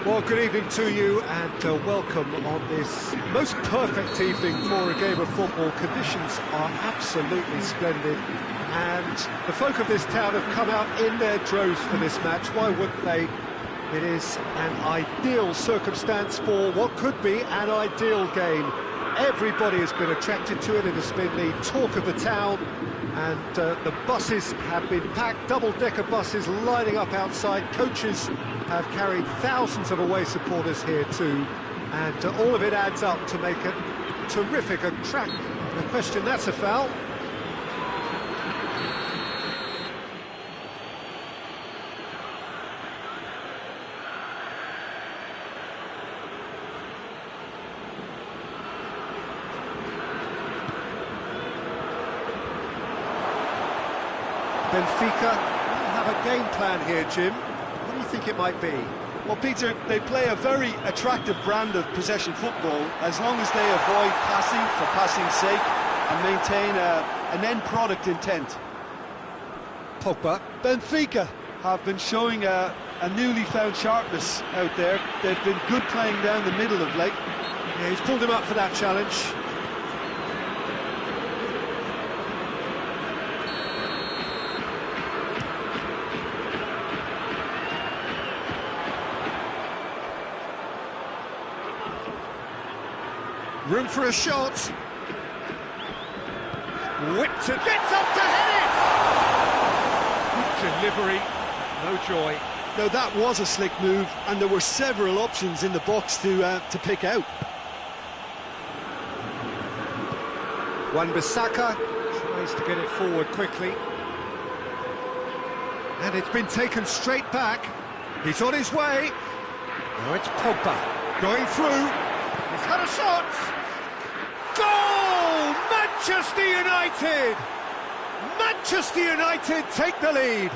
Well, good evening to you and welcome on this most perfect evening for a game of football. Conditions are absolutely splendid and the folk of this town have come out in their droves for this match. Why wouldn't they? It is an ideal circumstance for what could be an ideal game. Everybody has been attracted to it. It has been the talk of the town, and the buses have been packed, double-decker buses lining up outside. Coaches have carried thousands of away supporters here too, and all of it adds up to make it terrific. A track, no question, that's a foul. Benfica have a game plan here, Jim. What do you think it might be? Well, Peter, they play a very attractive brand of possession football as long as they avoid passing for passing's sake and maintain an end product intent. Pogba. Benfica have been showing a newly found sharpness out there. They've been good playing down the middle of late. Yeah, he's pulled him up for that challenge. Room for a shot. Whipped it, gets up to head it! Good delivery, no joy. Now that was a slick move, and there were several options in the box to pick out. Wan-Bissaka tries to get it forward quickly. And it's been taken straight back. He's on his way. Now it's Pogba going through. He's had a shot! Goal! Manchester United! Manchester United take the lead.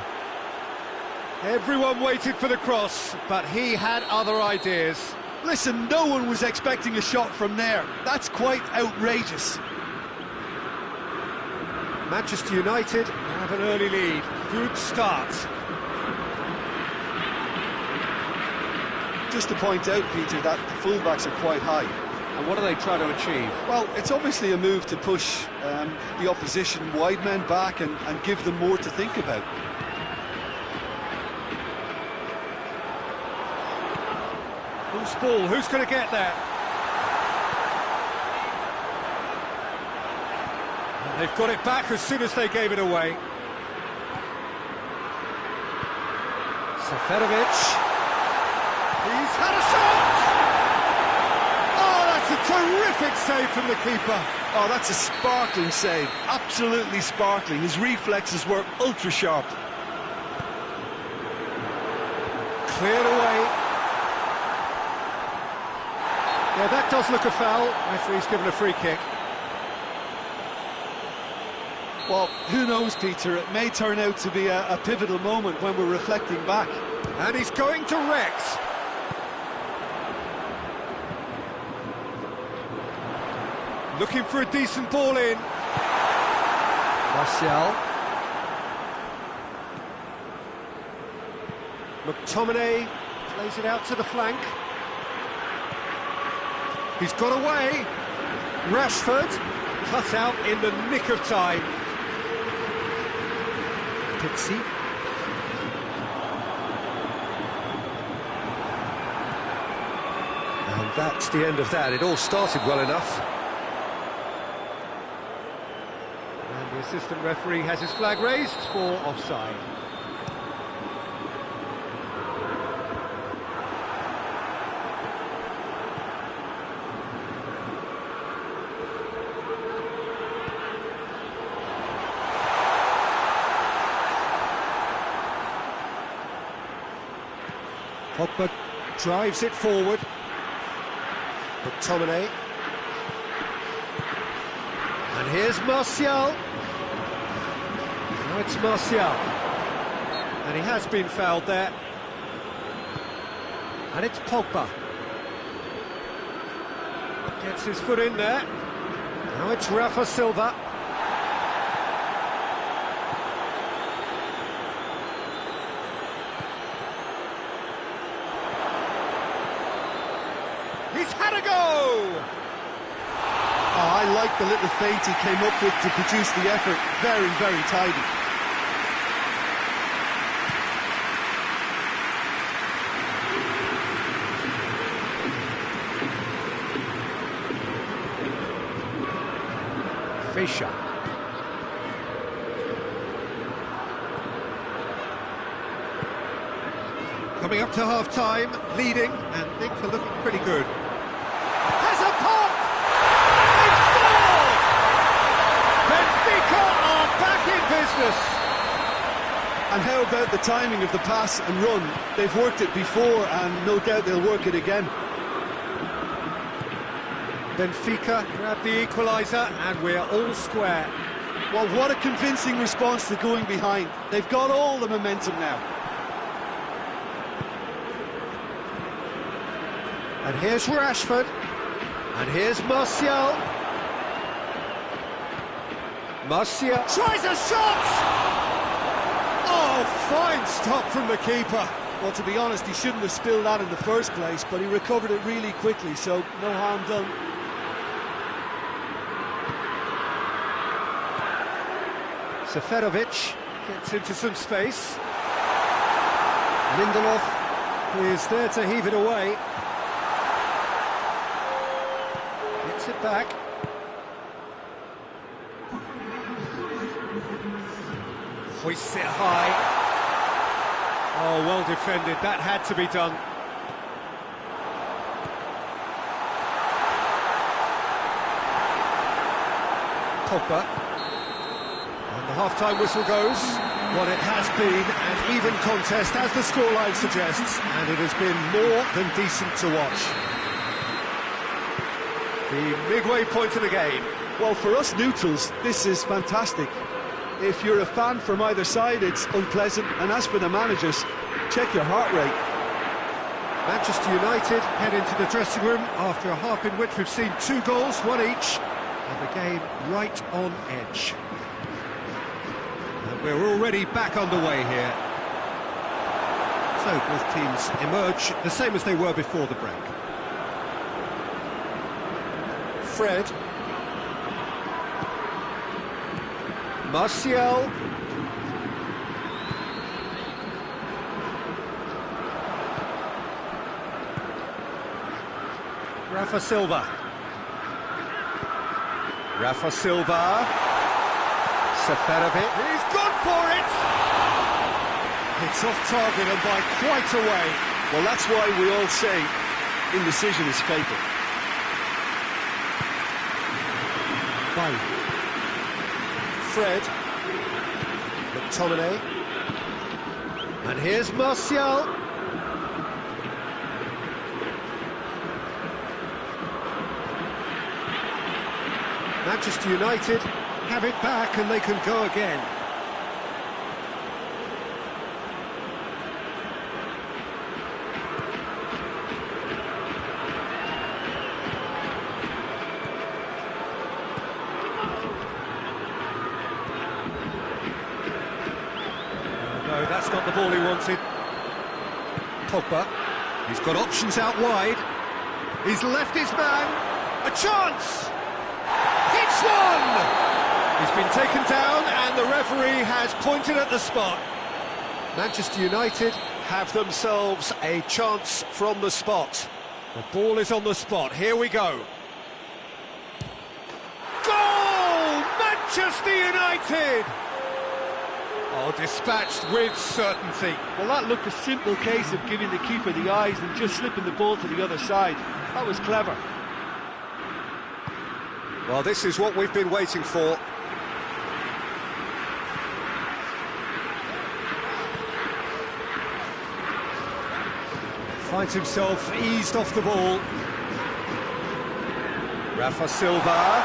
Everyone waited for the cross, but he had other ideas. Listen, no one was expecting a shot from there. That's quite outrageous. Manchester United have an early lead. Good start. Just to point out, Peter, that the fullbacks are quite high. And what do they try to achieve? Well, it's obviously a move to push the opposition wide men back and give them more to think about. Who's ball? Who's going to get there? And they've got it back as soon as they gave it away. Seferovic. He's had a shot! A terrific save from the keeper. Oh, that's a sparkling save. Absolutely sparkling. His reflexes were ultra sharp. Cleared away. Yeah, that does look a foul. Referee's given a free kick. Well, who knows, Peter? It may turn out to be a pivotal moment when we're reflecting back. And he's going to Rex. Looking for a decent ball in. Martial. McTominay plays it out to the flank. He's got away. Rashford cut out in the nick of time. Pixie. And that's the end of that. It all started well enough. The assistant referee has his flag raised for offside. Pogba drives it forward. McTominay. And here's Martial. Now it's Martial. And he has been fouled there. And it's Pogba. Gets his foot in there. Now it's Rafa Silva. He's had a go! Oh, I like the little feint he came up with to produce the effort. Very, very tidy. Fischer. Coming up to half-time, leading, and things are looking pretty good. Has a pop! They've scored! Benfica are back in business! And how about the timing of the pass and run? They've worked it before, and no doubt they'll work it again. Benfica grab the equaliser, and we're all square. Well, what a convincing response to going behind. They've got all the momentum now. And here's Rashford. And here's Martial. Martial tries a shot! Oh, fine stop from the keeper. Well, to be honest, he shouldn't have spilled that in the first place, but he recovered it really quickly, so no harm done. Seferovic gets into some space. Lindelof is there to heave it away. Gets it back. Hoists it high. Oh, well defended. That had to be done. Pogba. The half-time whistle goes. What it has been an even contest, as the scoreline suggests, and it has been more than decent to watch. The midway point of the game. Well, for us neutrals, this is fantastic. If you're a fan from either side, it's unpleasant, and as for the managers, check your heart rate. Manchester United head into the dressing room after a half in which we've seen 2 goals, 1 each, and the game right on edge. We're already back underway here. So both teams emerge the same as they were before the break. Fred. Martial. Rafa Silva. Rafa Silva. Seferovic. He's gone for it! It's off target and by quite a way. Well, that's why we all say indecision is fatal. Bailly. Fred. McTominay. And here's Martial. Manchester United have it back and they can go again. No, that's not the ball he wanted. Pogba. He's got options out wide. He's left his man. A chance! Hits one! He's been taken down and the referee has pointed at the spot. Manchester United have themselves a chance from the spot. The ball is on the spot. Here we go. Goal! Manchester United! Oh, dispatched with certainty. Well, that looked a simple case of giving the keeper the eyes and just slipping the ball to the other side. That was clever. Well, this is what we've been waiting for. Finds himself eased off the ball. Rafa Silva.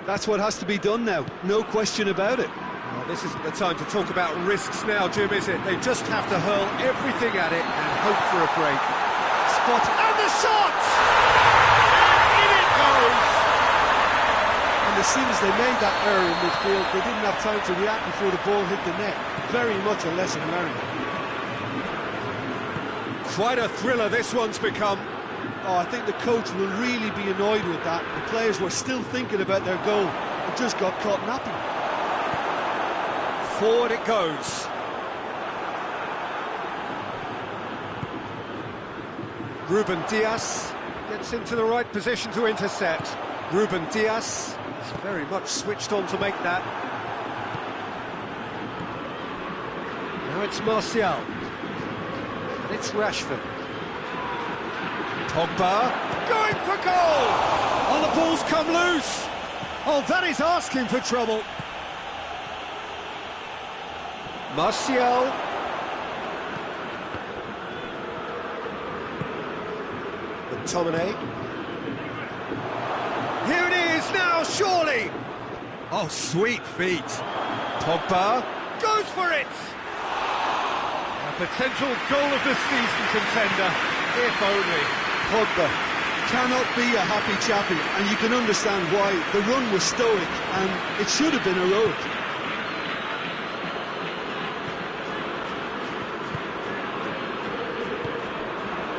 That's what has to be done now, no question about it. Well, this isn't the time to talk about risks now, Jim, is it? They just have to hurl everything at it and hope for a break. Spot, and the shot! And in it goes! And the as soon as they made that error in midfield, they didn't have time to react before the ball hit the net. Very much a lesson learned. Quite a thriller this one's become. Oh, I think the coach will really be annoyed with that. The players were still thinking about their goal and just got caught napping. Forward it goes. Ruben Diaz gets into the right position to intercept. Ruben Diaz is very much switched on to make that. Now it's Martial. And it's Rashford. Pogba going for goal! Oh, the ball's come loose! Oh, that is asking for trouble. Martial. McTominay. Here it is now, surely! Oh, sweet feet. Pogba goes for it! A potential goal of the season contender, if only. Pogba cannot be a happy chappy, and you can understand why. The run was stoic, and it should have been heroic.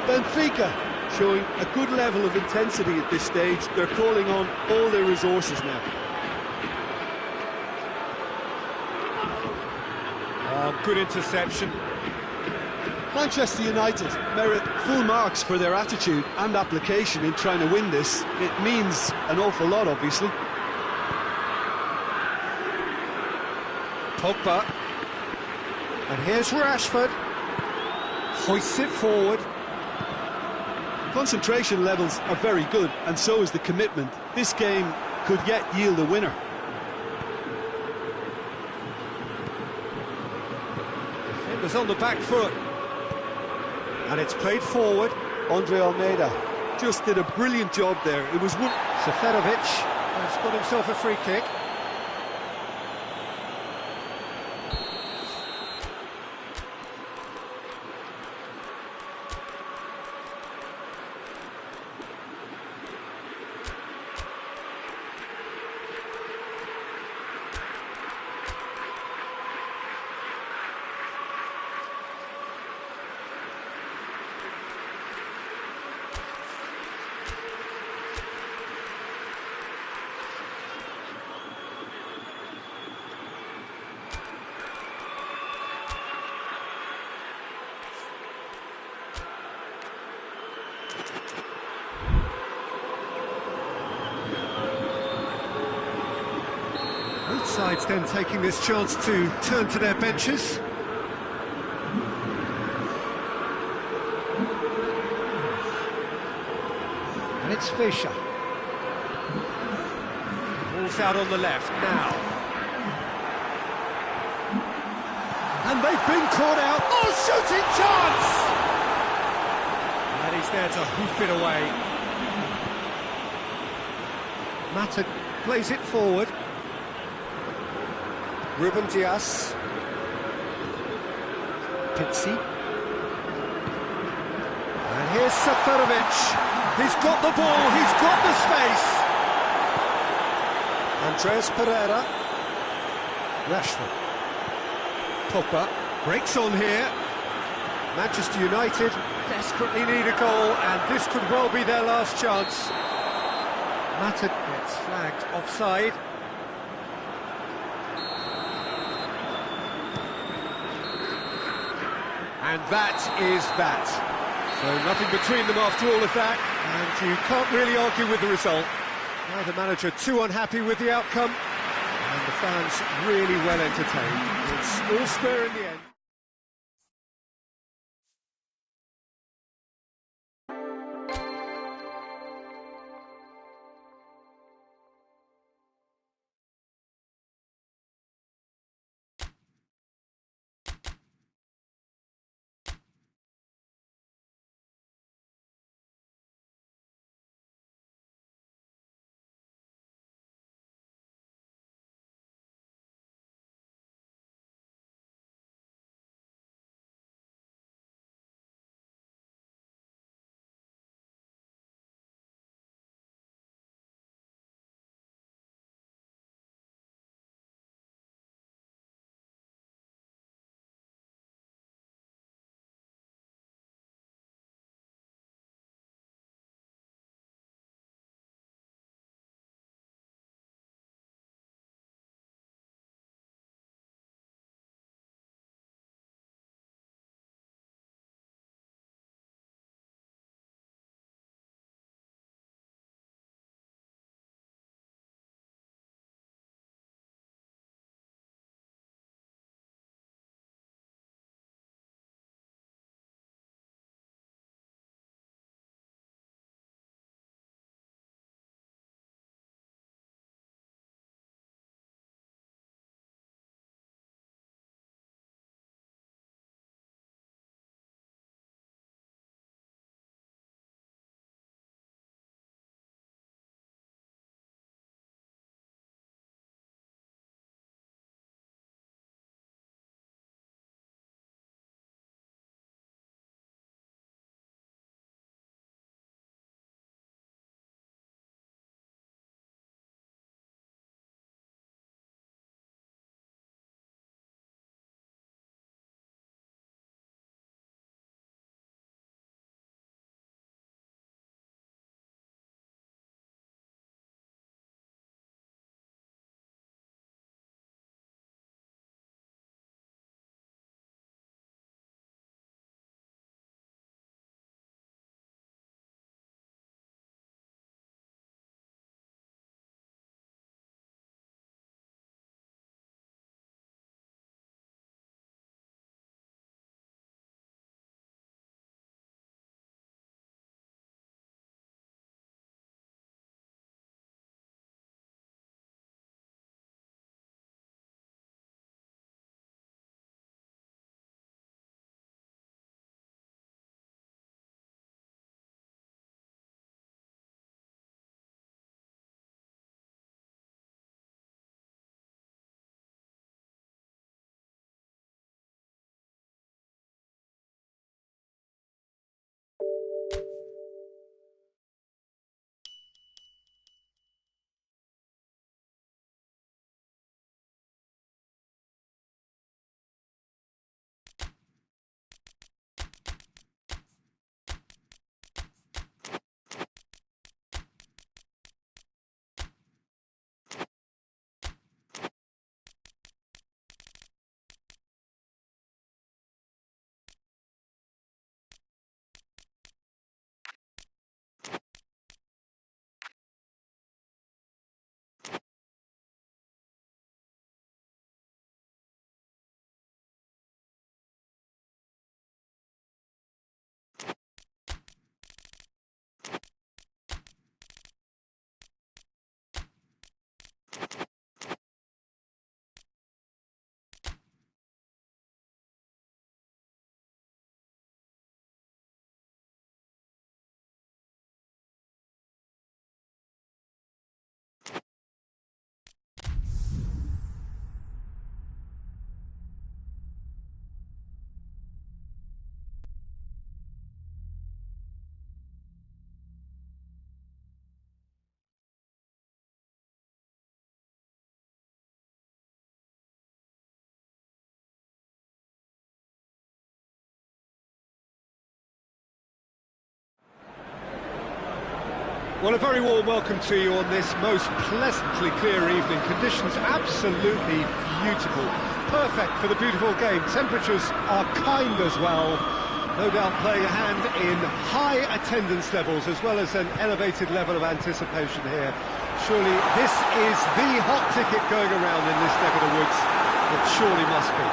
Benfica showing a good level of intensity at this stage. They're calling on all their resources now. Oh, good interception. Manchester United merit full marks for their attitude and application in trying to win this. It means an awful lot, obviously. Pogba. And here's Rashford. Hoists it forward. Concentration levels are very good, and so is the commitment. This game could yet yield a winner. Defenders on the back foot. And it's played forward. Andre Almeida just did a brilliant job there. It was one... Seferovic has got himself a free kick. Both sides then taking this chance to turn to their benches. And it's Fischer. Ball's out on the left now. And they've been caught out. Oh, shooting chance! And he's there to hoof it away. Mata plays it forward. Ruben Diaz. Pizzi. And here's Seferovic. He's got the ball, he's got the space. Andreas Pereira. Rashford. Pogba breaks on here. Manchester United desperately need a goal, and this could well be their last chance. Mata gets flagged offside. And that is that. So nothing between them after all of that, and you can't really argue with the result. Now the manager too unhappy with the outcome, and the fans really well entertained. It's all square in the end. Well, a very warm welcome to you on this most pleasantly clear evening. Conditions absolutely beautiful. Perfect for the beautiful game. Temperatures are kind as well. No doubt playing a hand in high attendance levels as well as an elevated level of anticipation here. Surely this is the hot ticket going around in this neck of the woods. It surely must be.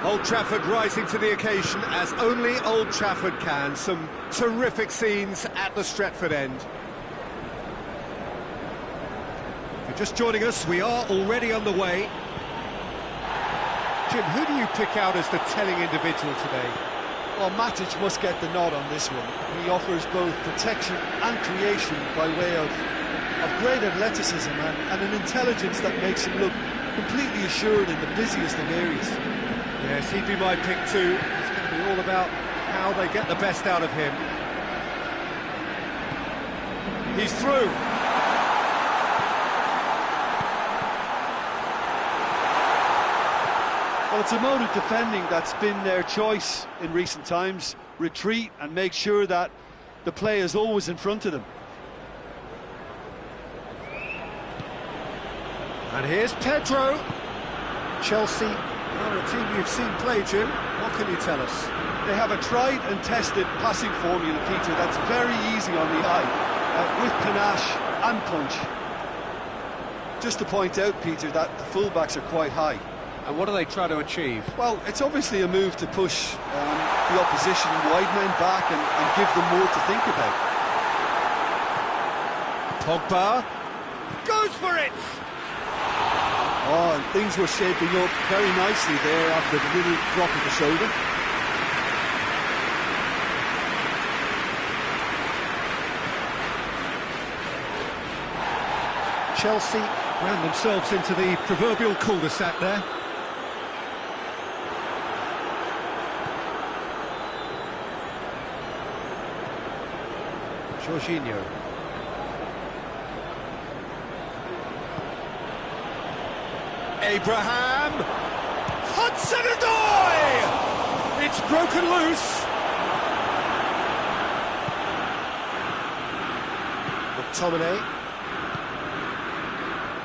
Old Trafford rising to the occasion as only Old Trafford can. Some terrific scenes at the Stretford end. If you're just joining us, we are already underway. Jim, who do you pick out as the telling individual today? Well, Matic must get the nod on this one. He offers both protection and creation by way of great athleticism and an intelligence that makes him look completely assured in the busiest of areas. Yes, he'd be my pick too. It's going to be all about how they get the best out of him. He's through. Well, it's a mode of defending that's been their choice in recent times. Retreat and make sure that the play is always in front of them. And here's Pedro. Chelsea are a team you've seen play, Jim. What can you tell us? They have a tried and tested passing formula, Peter, that's very easy on the eye, with panache and punch. Just to point out, Peter, that the fullbacks are quite high. And what do they try to achieve? Well, it's obviously a move to push the opposition wide men back and give them more to think about. Pogba goes for it! Oh, and things were shaping up very nicely there after the little drop of the shoulder. Chelsea ran themselves into the proverbial cul-de-sac there. Jorginho. Abraham! Hudson-Odoi! It's broken loose! McTominay.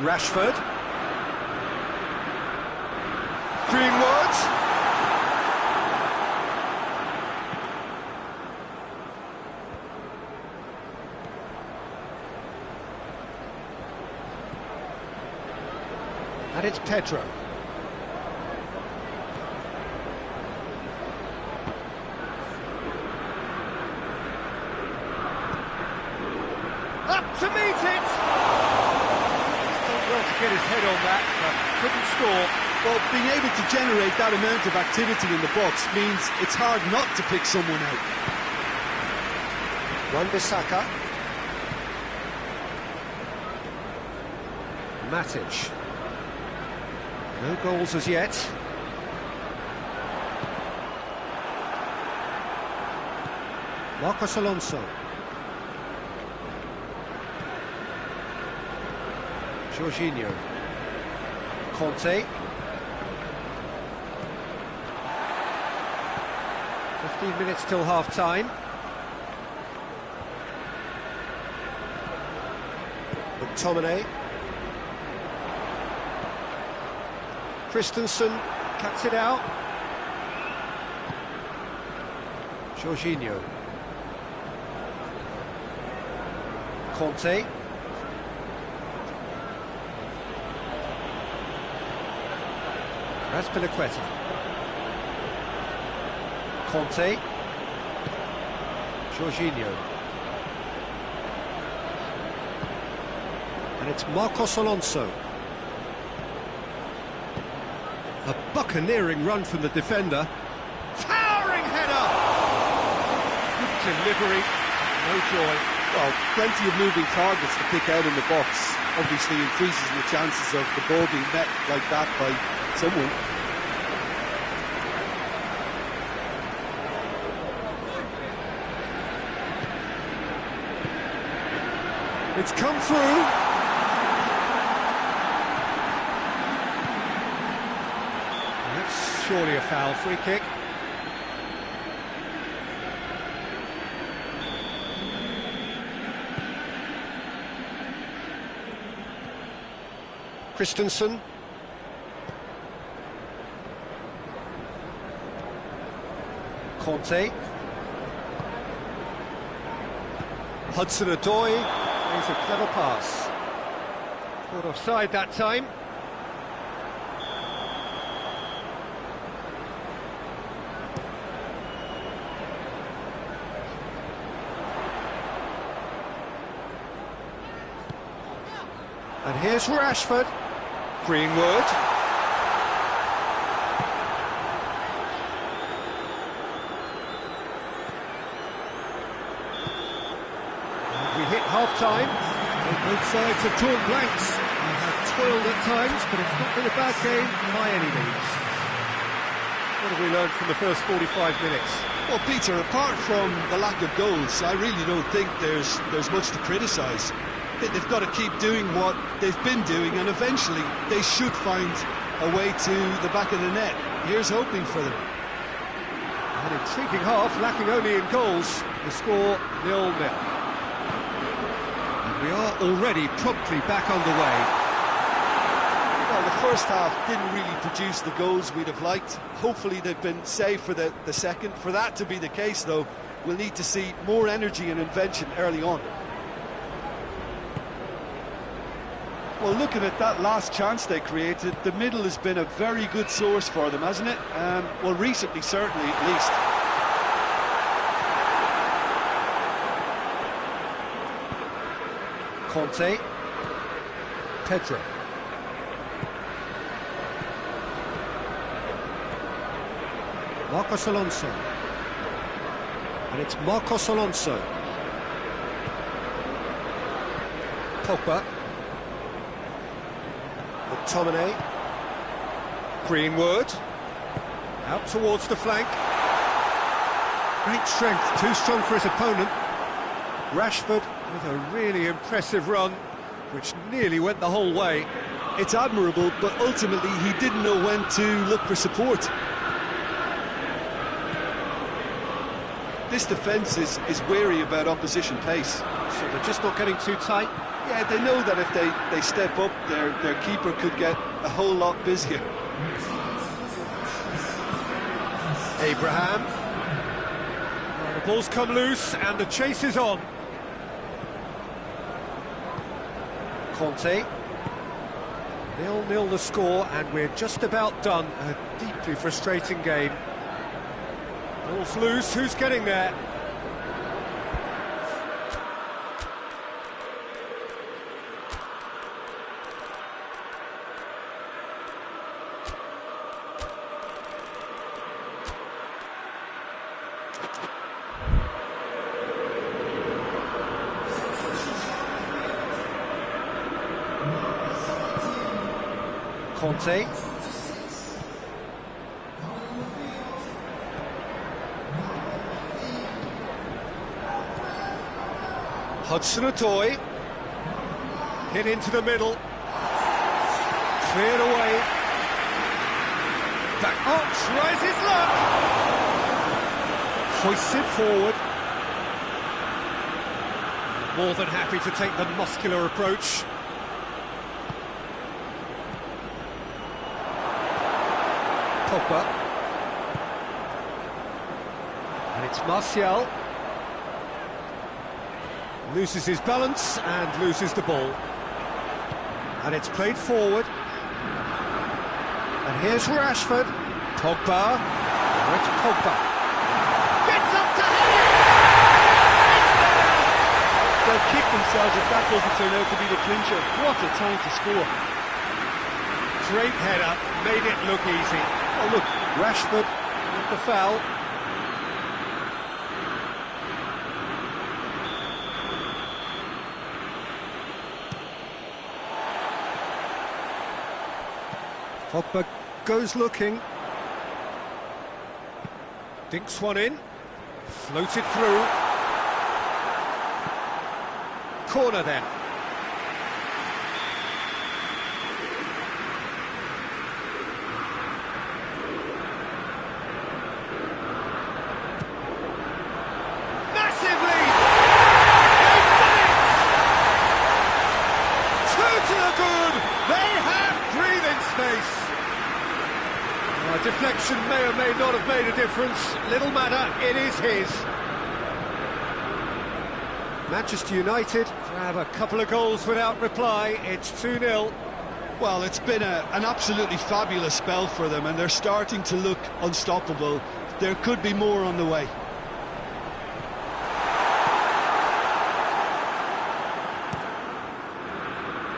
Rashford. Greenwood. And it's Pedro. Up to meet it! Done well to get his head on that, but couldn't score. Well, being able to generate that amount of activity in the box means it's hard not to pick someone out. Wan-Bissaka. Matic. No goals as yet. Marcos Alonso. Jorginho. Conte. 15 minutes till half-time. McTominay. Christensen cuts it out. Jorginho. Conte. Azpilicueta. Conte. Jorginho. And it's Marcos Alonso. A buccaneering run from the defender. Towering header! Good delivery, no joy. Well, plenty of moving targets to pick out in the box. Obviously increases the chances of the ball being met like that by someone. It's come through. Surely a foul, free kick. Christensen. Conte. Hudson-Odoi plays a clever pass. Caught offside that time. And here's Rashford. Greenwood. And we hit half-time. Both sides have drawn blanks and have toiled at times, but it's not been a bad game by any means. What have we learned from the first 45 minutes? Well, Peter, apart from the lack of goals, I really don't think there's much to criticise. They've got to keep doing what they've been doing, and eventually they should find a way to the back of the net. Here's hoping for them. An intriguing half, lacking only in goals. The score 0-0. And we are already promptly back underway. Well, the first half didn't really produce the goals we'd have liked. Hopefully they've been saved for the second. For that to be the case, though, we'll need to see more energy and invention early on. Well, looking at that last chance they created, the middle has been a very good source for them, hasn't it? Well, recently, certainly, at least. Conte. Pedro. Marcos Alonso. And it's Marcos Alonso. Pogba. McTominay. Greenwood. Out towards the flank. Great strength, too strong for his opponent. Rashford with a really impressive run, which nearly went the whole way. It's admirable, but ultimately he didn't know when to look for support. This defence is wary about opposition pace. So they're just not getting too tight. Yeah, they know that if they step up, their keeper could get a whole lot busier. Abraham. The ball's come loose and the chase is on. Conte. 0-0 the score, and we're just about done. A deeply frustrating game. Ball's loose, who's getting there? Conte. Hudson-Odoi. Hit into the middle. Cleared away. Back Ox tries his luck. Hoists it forward. More than happy to take the muscular approach. Pogba. And it's Martial. Loses his balance and loses the ball. And it's played forward. And here's Rashford. Pogba. Oh, it's Pogba. Gets up to head it! It's there! They'll kick themselves if that doesn't turn out to be the clincher. What a time to score. Great header, made it look easy. Oh look, Rashford with the foul. Pogba goes looking. Dinks one in. Floated through. Corner then. Massively! They've done it! Two to the good! They have Deflection may or may not have made a difference. Little matter, it is his. Manchester United grab a couple of goals without reply. It's 2-0. Well, it's been an absolutely fabulous spell for them, and they're starting to look unstoppable. There could be more on the way.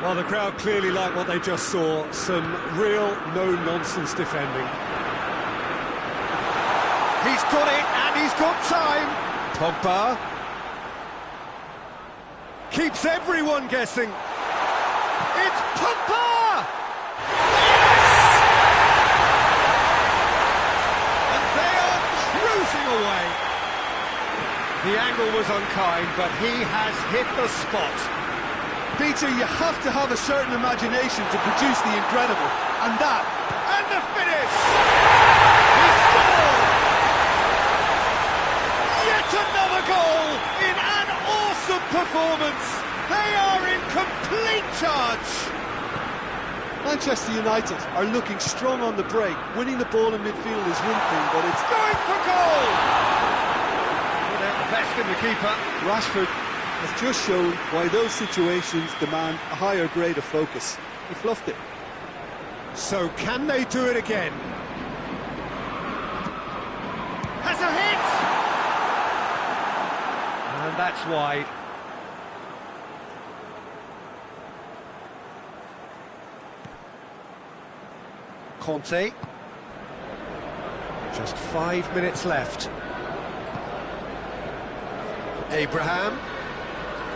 Well, the crowd clearly like what they just saw. Some real no-nonsense defending. He's got it, and he's got time. Pogba keeps everyone guessing. It's Pogba! Yes! And they are cruising away. The angle was unkind, but he has hit the spot. Peter, you have to have a certain imagination to produce the incredible, and that. And the finish! He scored! Yet another goal in an awesome performance! They are in complete charge! Manchester United are looking strong on the break. Winning the ball in midfield is one thing, but it's Going for goal! Without the best in the keeper. Rashford has just shown why those situations demand a higher grade of focus. He fluffed it. So can they do it again? Has a hit! And that's wide. Conte. Just 5 minutes left. Abraham.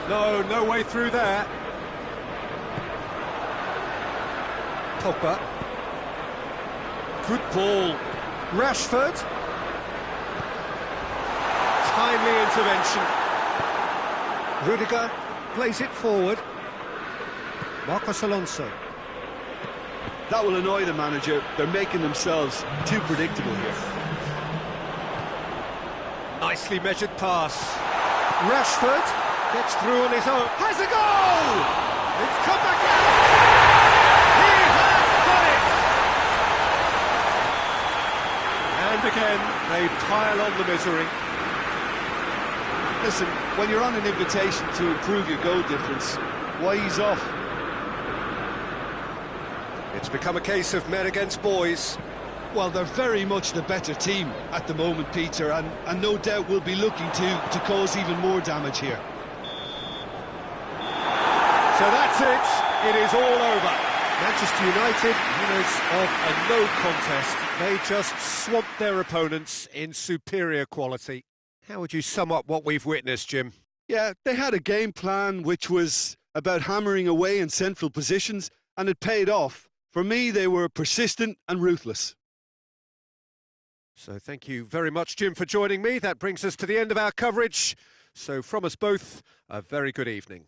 No way through there. Pogba. Good ball. Rashford. Timely intervention. Rudiger plays it forward. Marcos Alonso. That will annoy the manager. They're making themselves too predictable here. Nicely measured pass. Rashford gets through on his own. Has a goal! It's come back out! He has done it! And again, they pile on the misery. Listen, when you're on an invitation to improve your goal difference, why ease off? It's become a case of men against boys. Well, they're very much the better team at the moment, Peter, and no doubt will be looking to cause even more damage here. So that's it. It is all over. Manchester United, winners of a no contest. They just swamped their opponents in superior quality. How would you sum up what we've witnessed, Jim? Yeah, they had a game plan which was about hammering away in central positions, and it paid off. For me, they were persistent and ruthless. So thank you very much, Jim, for joining me. That brings us to the end of our coverage. So from us both, a very good evening.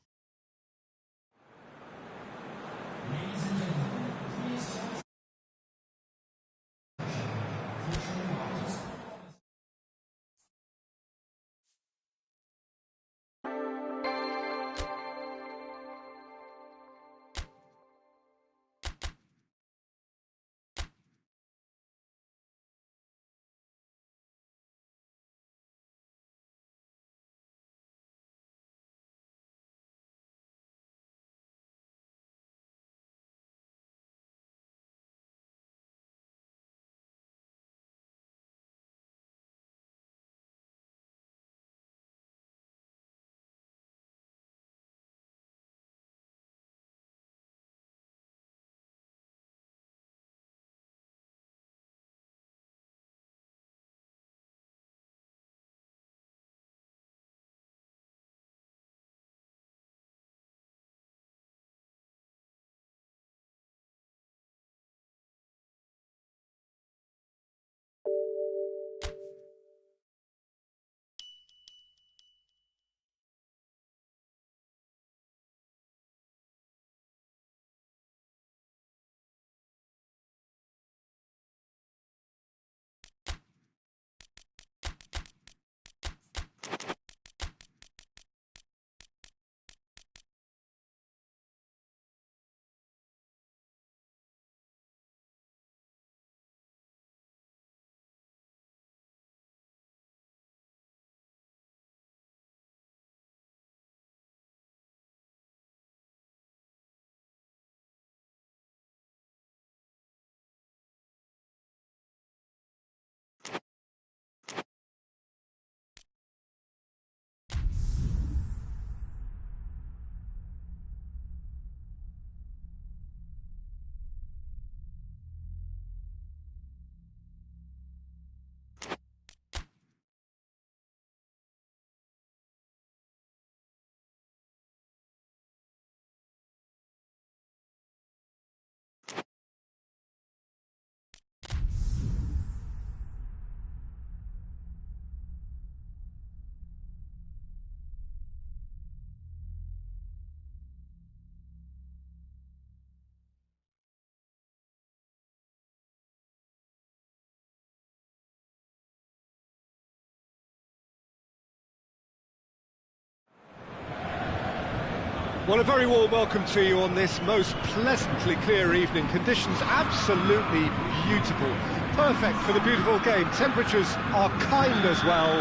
Well, a very warm welcome to you on this most pleasantly clear evening. Conditions absolutely beautiful. Perfect for the beautiful game. Temperatures are kind as well.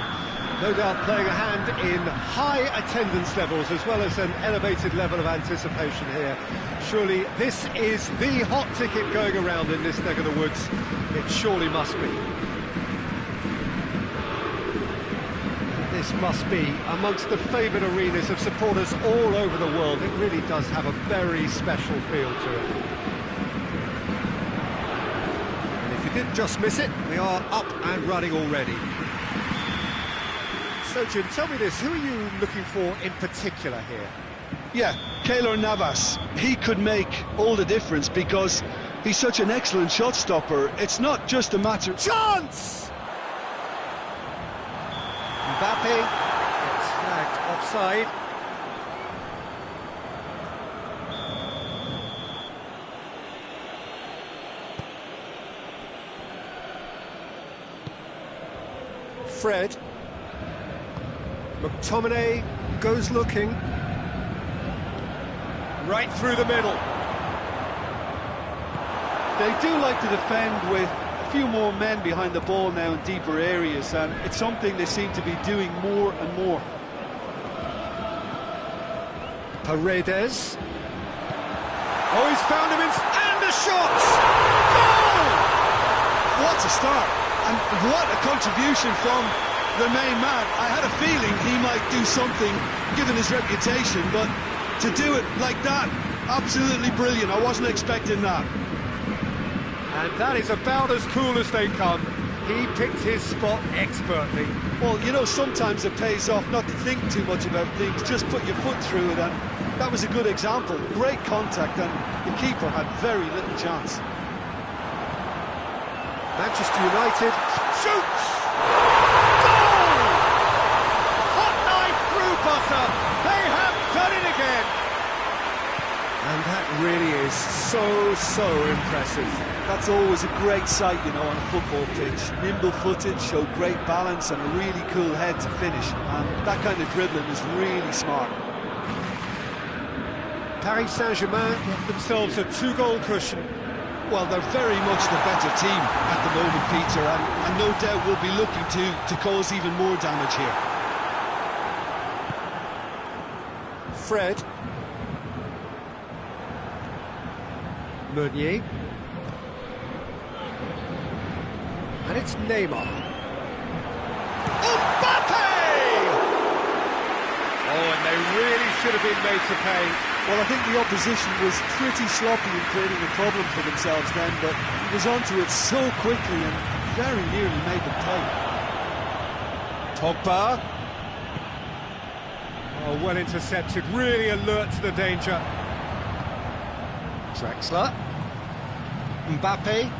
No doubt playing a hand in high attendance levels as well as an elevated level of anticipation here. Surely this is the hot ticket going around in this neck of the woods. It surely must be. This must be amongst the favoured arenas of supporters all over the world. It really does have a very special feel to it. And if you didn't just miss it, we are up and running already. So, Jim, tell me this, who are you looking for in particular here? Yeah, Keylor Navas. He could make all the difference because he's such an excellent shot stopper. It's not just a matter... Chance! Mbappe gets flagged offside. Fred. McTominay goes looking. Right through the middle. They do like to defend with a few more men behind the ball now in deeper areas, and it's something they seem to be doing more and more. Paredes. Oh, he's found him and a shot! Goal! What a start, and what a contribution from the main man. I had a feeling he might do something, given his reputation, but to do it like that, absolutely brilliant. I wasn't expecting that. And that is about as cool as they come. He picked his spot expertly. Well, you know, sometimes it pays off not to think too much about things, just put your foot through it, and that was a good example. Great contact, and the keeper had very little chance. Manchester United shoots! Goal! Hot knife through butter. They have done it again. And that really is so impressive. That's always a great sight, you know, on a football pitch. Nimble-footed, showed great balance and a really cool head to finish. And that kind of dribbling is really smart. Paris Saint-Germain get themselves a 2-goal cushion. Well, they're very much the better team at the moment, Peter, and no doubt will be looking to cause even more damage here. Fred. Meunier. And it's Neymar. Mbappe! Oh, and they really should have been made to pay. Well, I think the opposition was pretty sloppy in creating a problem for themselves then, but he was onto it so quickly and very nearly made them pay. Pogba. Oh, well intercepted, really alert to the danger. Drexler. Mbappe.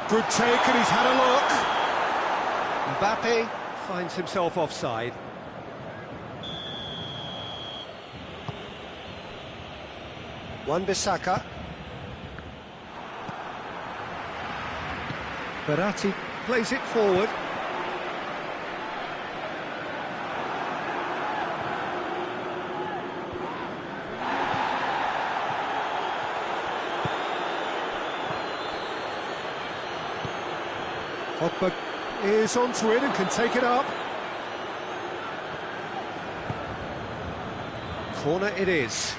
Good take, and he's had a look. Mbappe finds himself offside. Wan-Bissaka. Verratti plays it forward. Pogba is onto it and can take it up. Corner it is.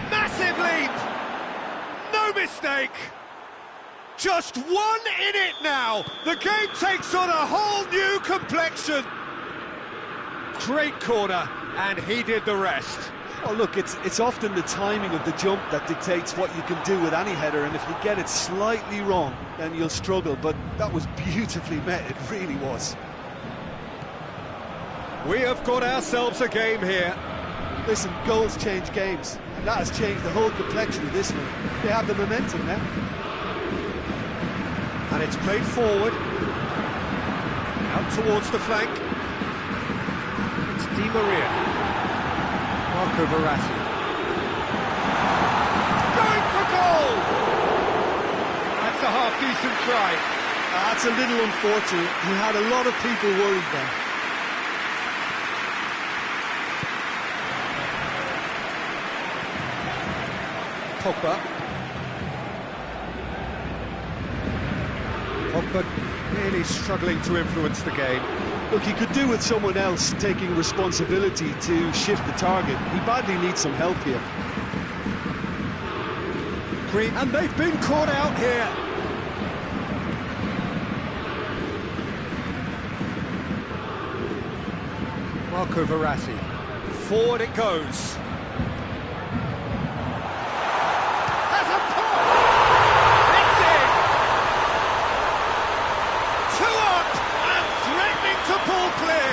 Massive leap! No mistake! Just 1 in it now! The game takes on a whole new complexion! Great corner, and he did the rest. Well, look, it's often the timing of the jump that dictates what you can do with any header, and if you get it slightly wrong, then you'll struggle, but that was beautifully met, it really was. We have got ourselves a game here. Listen, goals change games, and that has changed the whole complexion of this one. They have the momentum now. And it's played forward. Out towards the flank. It's Di Maria. Marco Verratti. Going for goal! That's a half-decent try. That's a little unfortunate. He had a lot of people worried then. Pogba really struggling to influence the game. Look, he could do with someone else taking responsibility to shift the target. He badly needs some help here. And they've been caught out here. Marco Verratti. Forward it goes. Has a pop! It's in! 2 up and threatening to pull clear.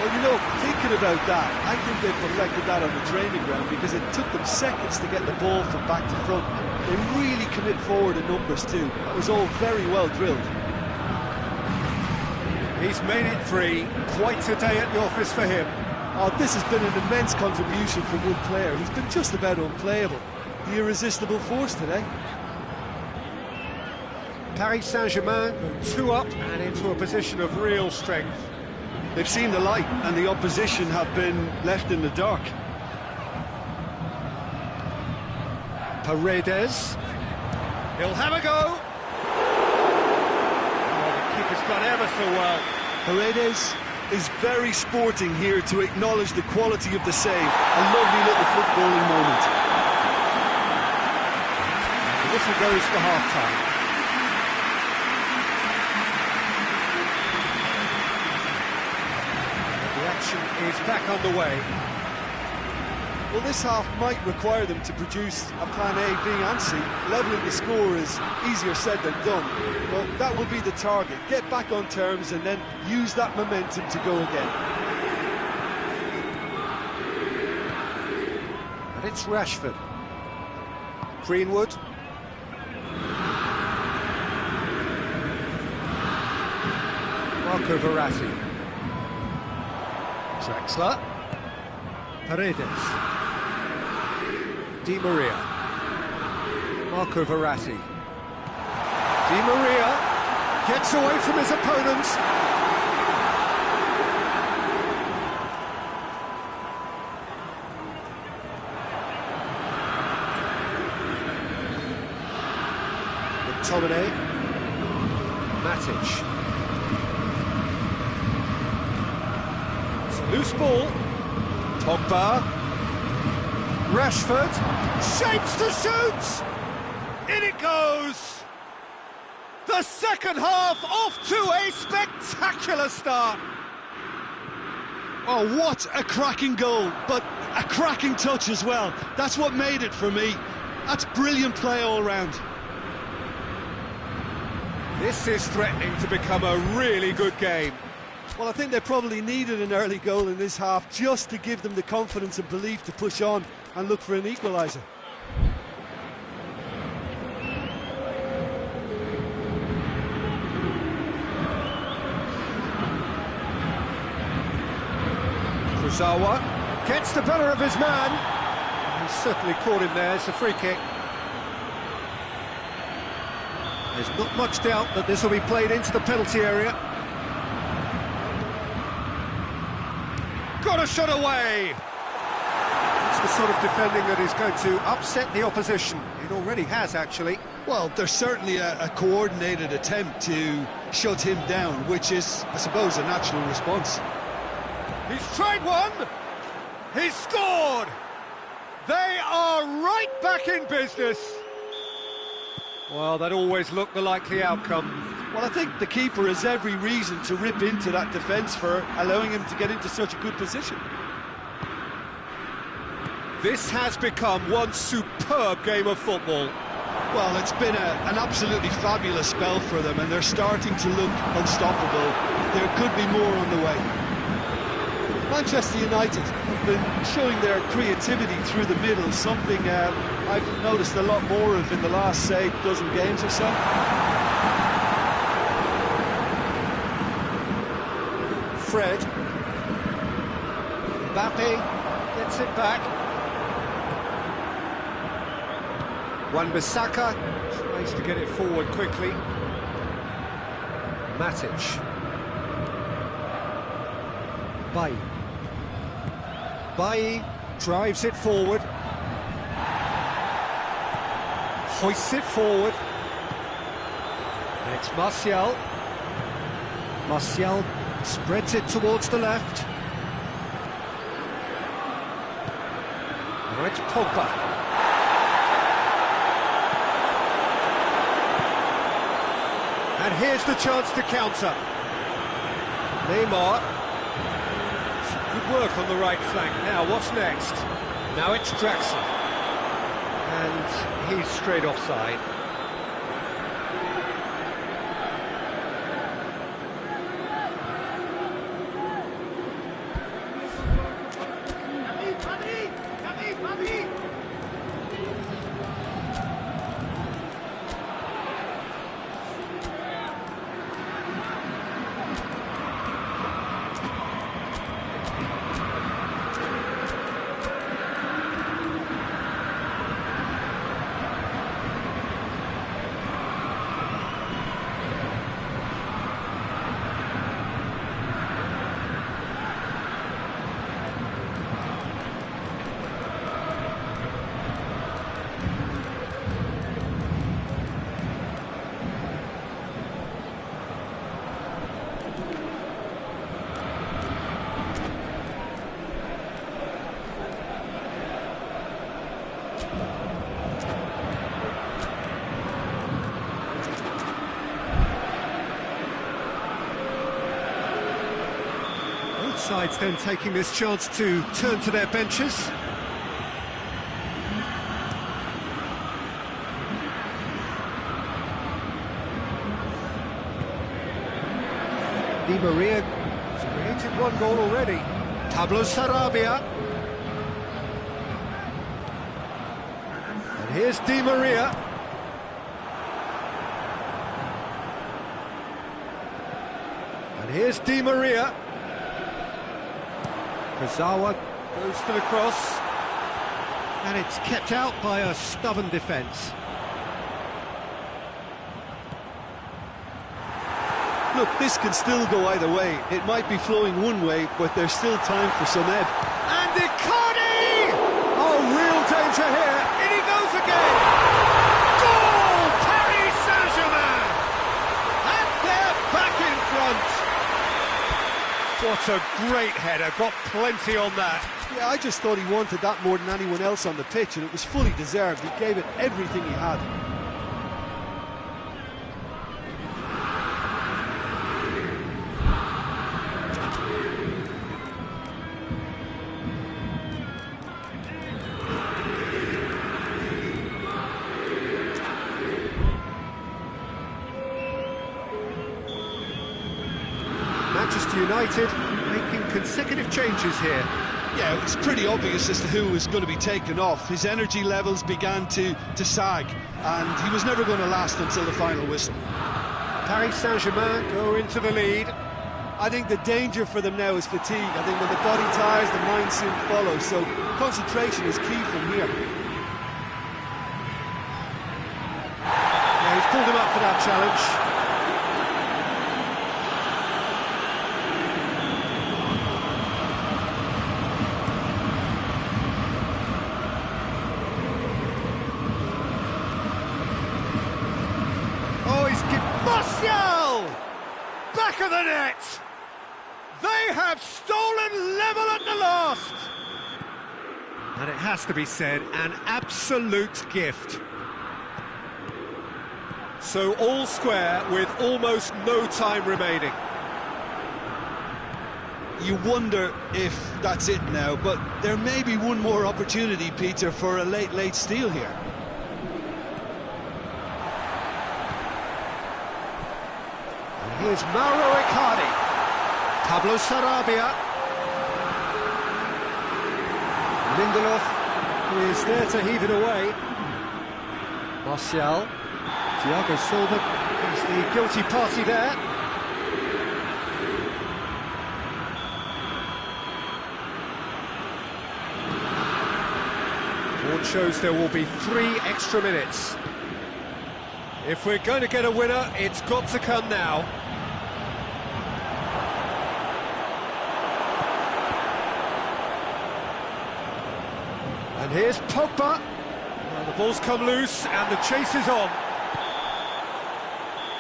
Well, you know, thinking about that, I think they perfected that on the training ground because it took them seconds to get the ball from back to front. They really commit forward in numbers too. That was all very well drilled. He's made it 3. Quite a day at the office for him. Oh, this has been an immense contribution from one player. He's been just about unplayable. The irresistible force today. Paris Saint-Germain go 2 up and into a position of real strength. They've seen the light and the opposition have been left in the dark. Paredes. He'll have a go. Oh, the keeper's done ever so well. Paredes is very sporting here to acknowledge the quality of the save. A lovely little footballing moment. The whistle goes for half-time. The action is back underway. Well, this half might require them to produce a plan A, B and C. Levelling the score is easier said than done. Well, that will be the target. Get back on terms and then use that momentum to go again. And it's Rashford. Greenwood. Marco Verratti. Drexler. Paredes. Di Maria. Marco Verratti. Di Maria gets away from his opponents. McTominay. Matic. It's a loose ball. Pogba. Rashford, shapes to shoot! In it goes! The second half off to a spectacular start! Oh, what a cracking goal, but a cracking touch as well. That's what made it for me. That's brilliant play all round. This is threatening to become a really good game. Well, I think they probably needed an early goal in this half just to give them the confidence and belief to push on and look for an equaliser. Kurzawa gets the better of his man. He's certainly caught him there. It's a free kick. There's not much doubt that this will be played into the penalty area. Got a shot away! It's the sort of defending that is going to upset the opposition. It already has, actually. Well, there's certainly a coordinated attempt to shut him down, which is, I suppose, a natural response. He's tried one! He's scored! They are right back in business! Well, that always looked the likely outcome. Well, I think the keeper has every reason to rip into that defence for allowing him to get into such a good position. This has become one superb game of football. Well, it's been an absolutely fabulous spell for them, and they're starting to look unstoppable. There could be more on the way. Manchester United have been showing their creativity through the middle, something I've noticed a lot more of in the last, say, dozen games or so. Fred. Mbappe Gets it back. Wan-Bissaka tries to get it forward quickly. Matic. Bailly drives it forward. Hoists it forward. And it's Martial. Martial spreads it towards the left. Now it's Pogba. And here's the chance to counter. Neymar. Some good work on the right flank. Now, what's next? Now it's Draxler. And he's straight offside. Sides then taking this chance to turn to their benches. Di Maria has created one goal already. Pablo Sarabia. And here's Di Maria. And here's Di Maria. Kazawa goes for the cross, and it's kept out by a stubborn defence. Look, this can still go either way. It might be flowing one way, but there's still time for some ebb. And Icardi! Oh, real danger here. In he goes again. Goal! Paris Saint-Germain! And they're back in front. What a great header, got plenty on that. Yeah, I just thought he wanted that more than anyone else on the pitch, and it was fully deserved. He gave it everything he had. Manchester United making consecutive changes here. Yeah, it was pretty obvious as to who was going to be taken off. His energy levels began to sag, and he was never going to last until the final whistle. Paris Saint-Germain go into the lead. I think the danger for them now is fatigue. I think when the body tires, the mind soon follows, so concentration is key from here. Yeah, he's pulled him up for that challenge. Martial! Back of the net! They have stolen level at the last! And it has to be said, an absolute gift. So all square with almost no time remaining. You wonder if that's it now, but there may be one more opportunity, Peter, for a late steal here. Here's Mauro Icardi. Pablo Sarabia. Lindelof is there to heave it away. Martial. Thiago Silva is the guilty party there. Board shows there will be 3 extra minutes. If we're going to get a winner, it's got to come now. And here's Pogba. Now the ball's come loose and the chase is on.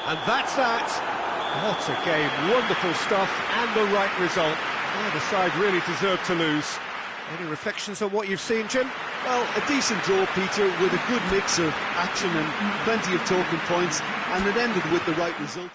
And that's that. What a game, wonderful stuff and the right result. Neither side really deserved to lose. Any reflections on what you've seen, Jim? Well, a decent draw, Peter, with a good mix of action and plenty of talking points, and it ended with the right result.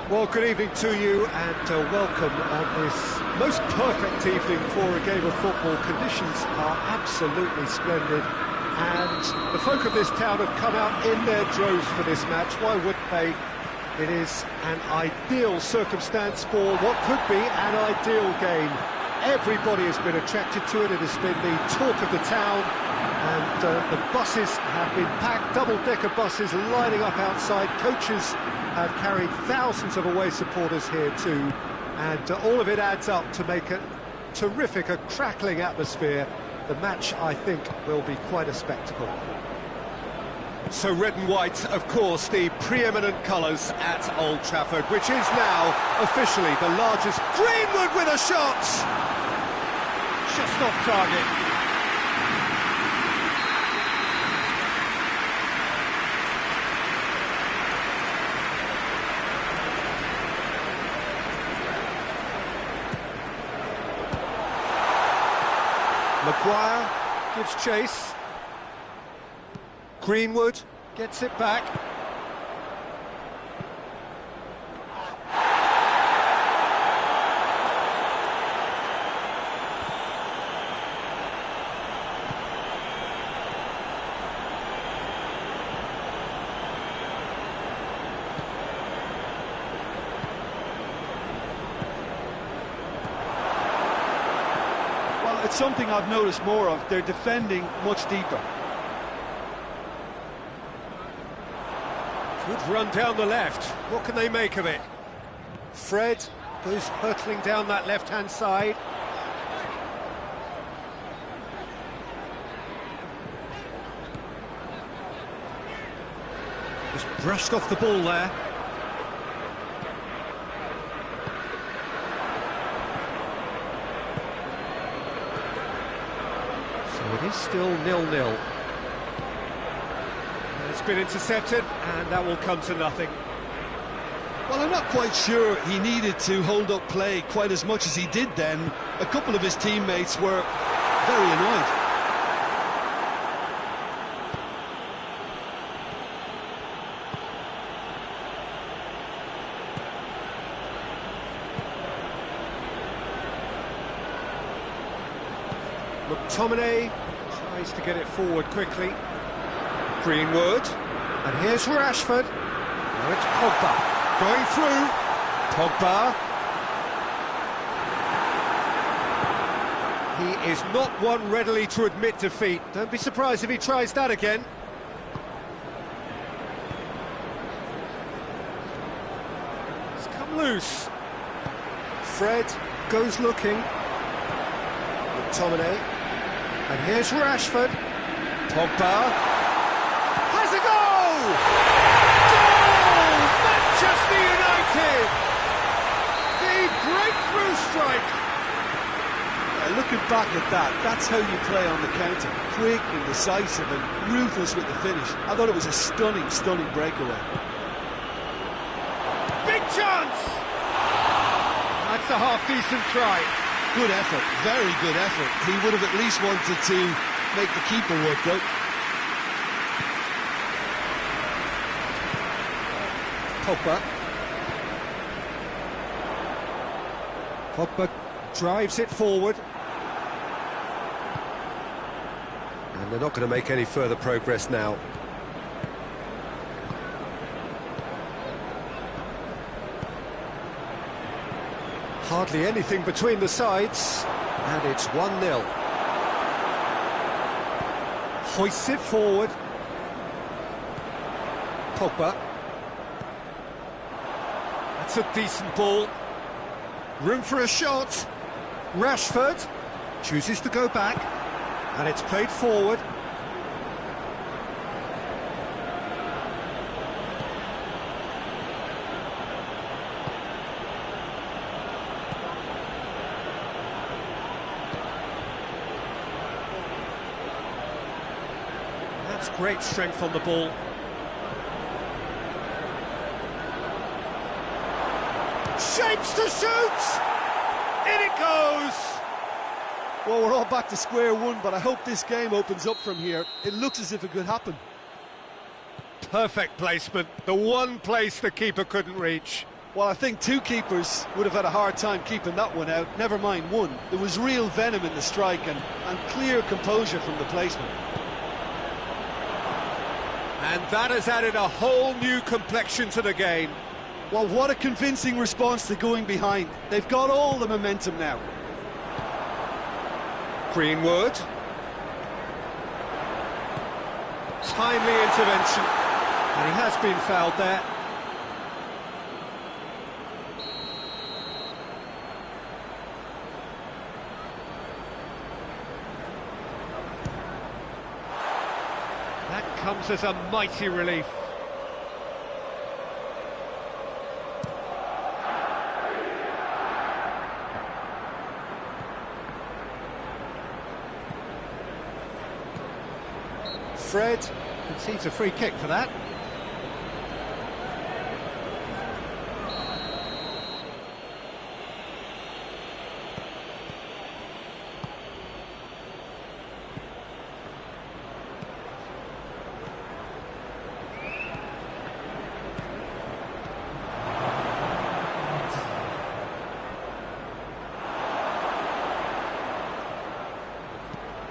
Well, good evening to you and welcome on this most perfect evening for a game of football. Conditions are absolutely splendid and the folk of this town have come out in their droves for this match. Why wouldn't they? It is an ideal circumstance for what could be an ideal game. Everybody has been attracted to it. It has been the talk of the town and the buses have been packed, double-decker buses lining up outside. Coaches have carried thousands of away supporters here too, and all of it adds up to make a terrific, a crackling atmosphere. The match, I think, will be quite a spectacle. So red and white, of course, the preeminent colours at Old Trafford, which is now officially the largest. Greenwood with a shot! Just off target. Maguire gives chase. Greenwood gets it back. It's something I've noticed more of. They're defending much deeper. Good run down the left. What can they make of it? Fred goes hurtling down that left-hand side. Just brushed off the ball there. It is still 0-0. It's been intercepted, and that will come to nothing. Well, I'm not quite sure he needed to hold up play quite as much as he did then. A couple of his teammates were very annoyed. McTominay tries to get it forward quickly. Greenwood, and here's Rashford. Now it's Pogba going through. Pogba. He is not one readily to admit defeat. Don't be surprised if he tries that again. It's come loose. Fred goes looking. McTominay. And here's Rashford. Pogba has a goal! Goal! Manchester United! The breakthrough strike! Looking back at that, that's how you play on the counter. Quick and decisive and ruthless with the finish. I thought it was a stunning, stunning breakaway. Big chance! That's a half-decent try. Good effort, very good effort. He would have at least wanted to make the keeper work, though. Pogba drives it forward. And they're not going to make any further progress now. Hardly anything between the sides, and it's 1-0. Hoists it forward. Pogba. That's a decent ball. Room for a shot. Rashford chooses to go back, and it's played forward. That's great strength on the ball. Shapes to shoot! In it goes! Well, we're all back to square one, but I hope this game opens up from here. It looks as if it could happen. Perfect placement, the one place the keeper couldn't reach. Well, I think two keepers would have had a hard time keeping that one out, never mind one. There was real venom in the strike and clear composure from the placement. And that has added a whole new complexion to the game. Well, what a convincing response to going behind. They've got all the momentum now. Greenwood. Timely intervention. And he has been fouled there. That comes as a mighty relief. Fred concedes a free kick for that.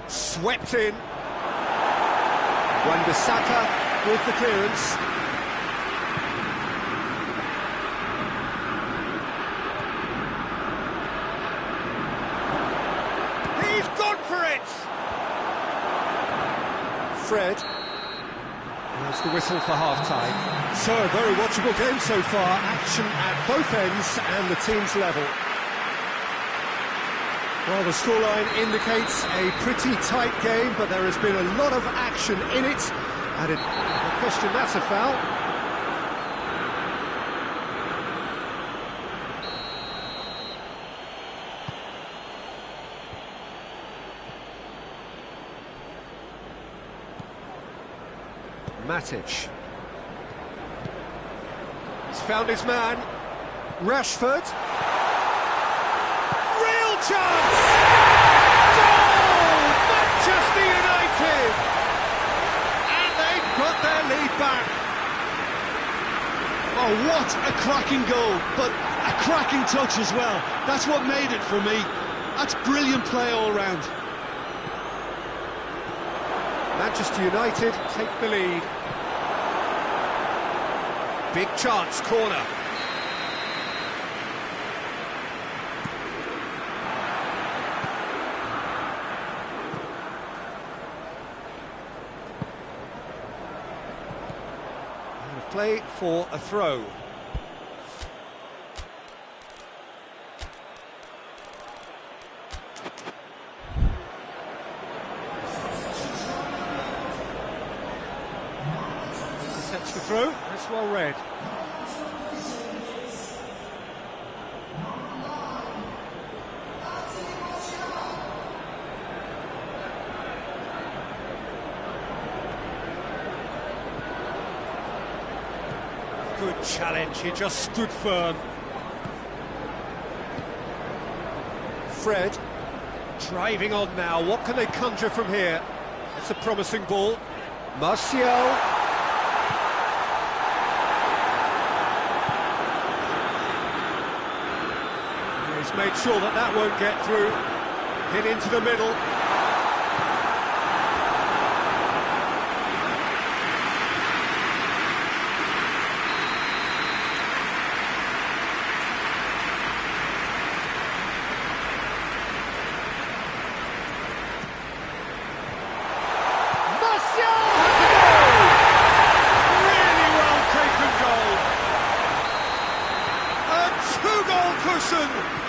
Swept in. Wan-Bissaka with the clearance. He's gone for it! Fred. There's the whistle for half-time. So, a very watchable game so far. Action at both ends and the team's level. Well, the scoreline indicates a pretty tight game, but there has been a lot of action in it. And no question, that's a foul. Matic. He's found his man. Rashford. Chance! Goal! Manchester United! And they've got their lead back. Oh, what a cracking goal, but a cracking touch as well. That's what made it for me. That's brilliant play all round. Manchester United take the lead. Big chance, corner. Play for a throw. Sets the throw, that's well read. Good challenge, he just stood firm. Fred, driving on now, what can they conjure from here? That's a promising ball. Martial. He's made sure that that won't get through. Hit into the middle.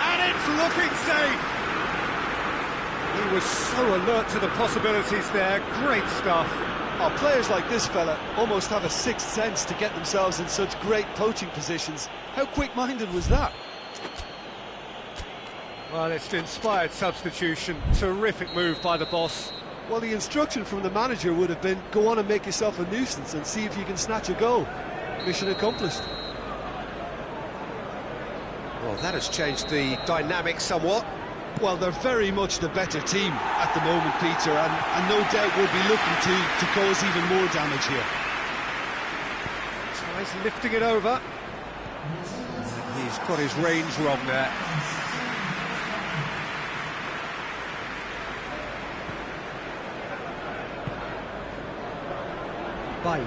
And it's looking safe. He was so alert to the possibilities there. Great stuff. Oh, players like this fella almost have a sixth sense to get themselves in such great poaching positions. How quick-minded was that? Well, it's an inspired substitution. Terrific move by the boss. Well, the instruction from the manager would have been, go on and make yourself a nuisance and see if you can snatch a goal. Mission accomplished. Well, that has changed the dynamic somewhat. Well, they're very much the better team at the moment, Peter, and no doubt will be looking to cause even more damage here. Tries lifting it over. He's got his range wrong there. Bye.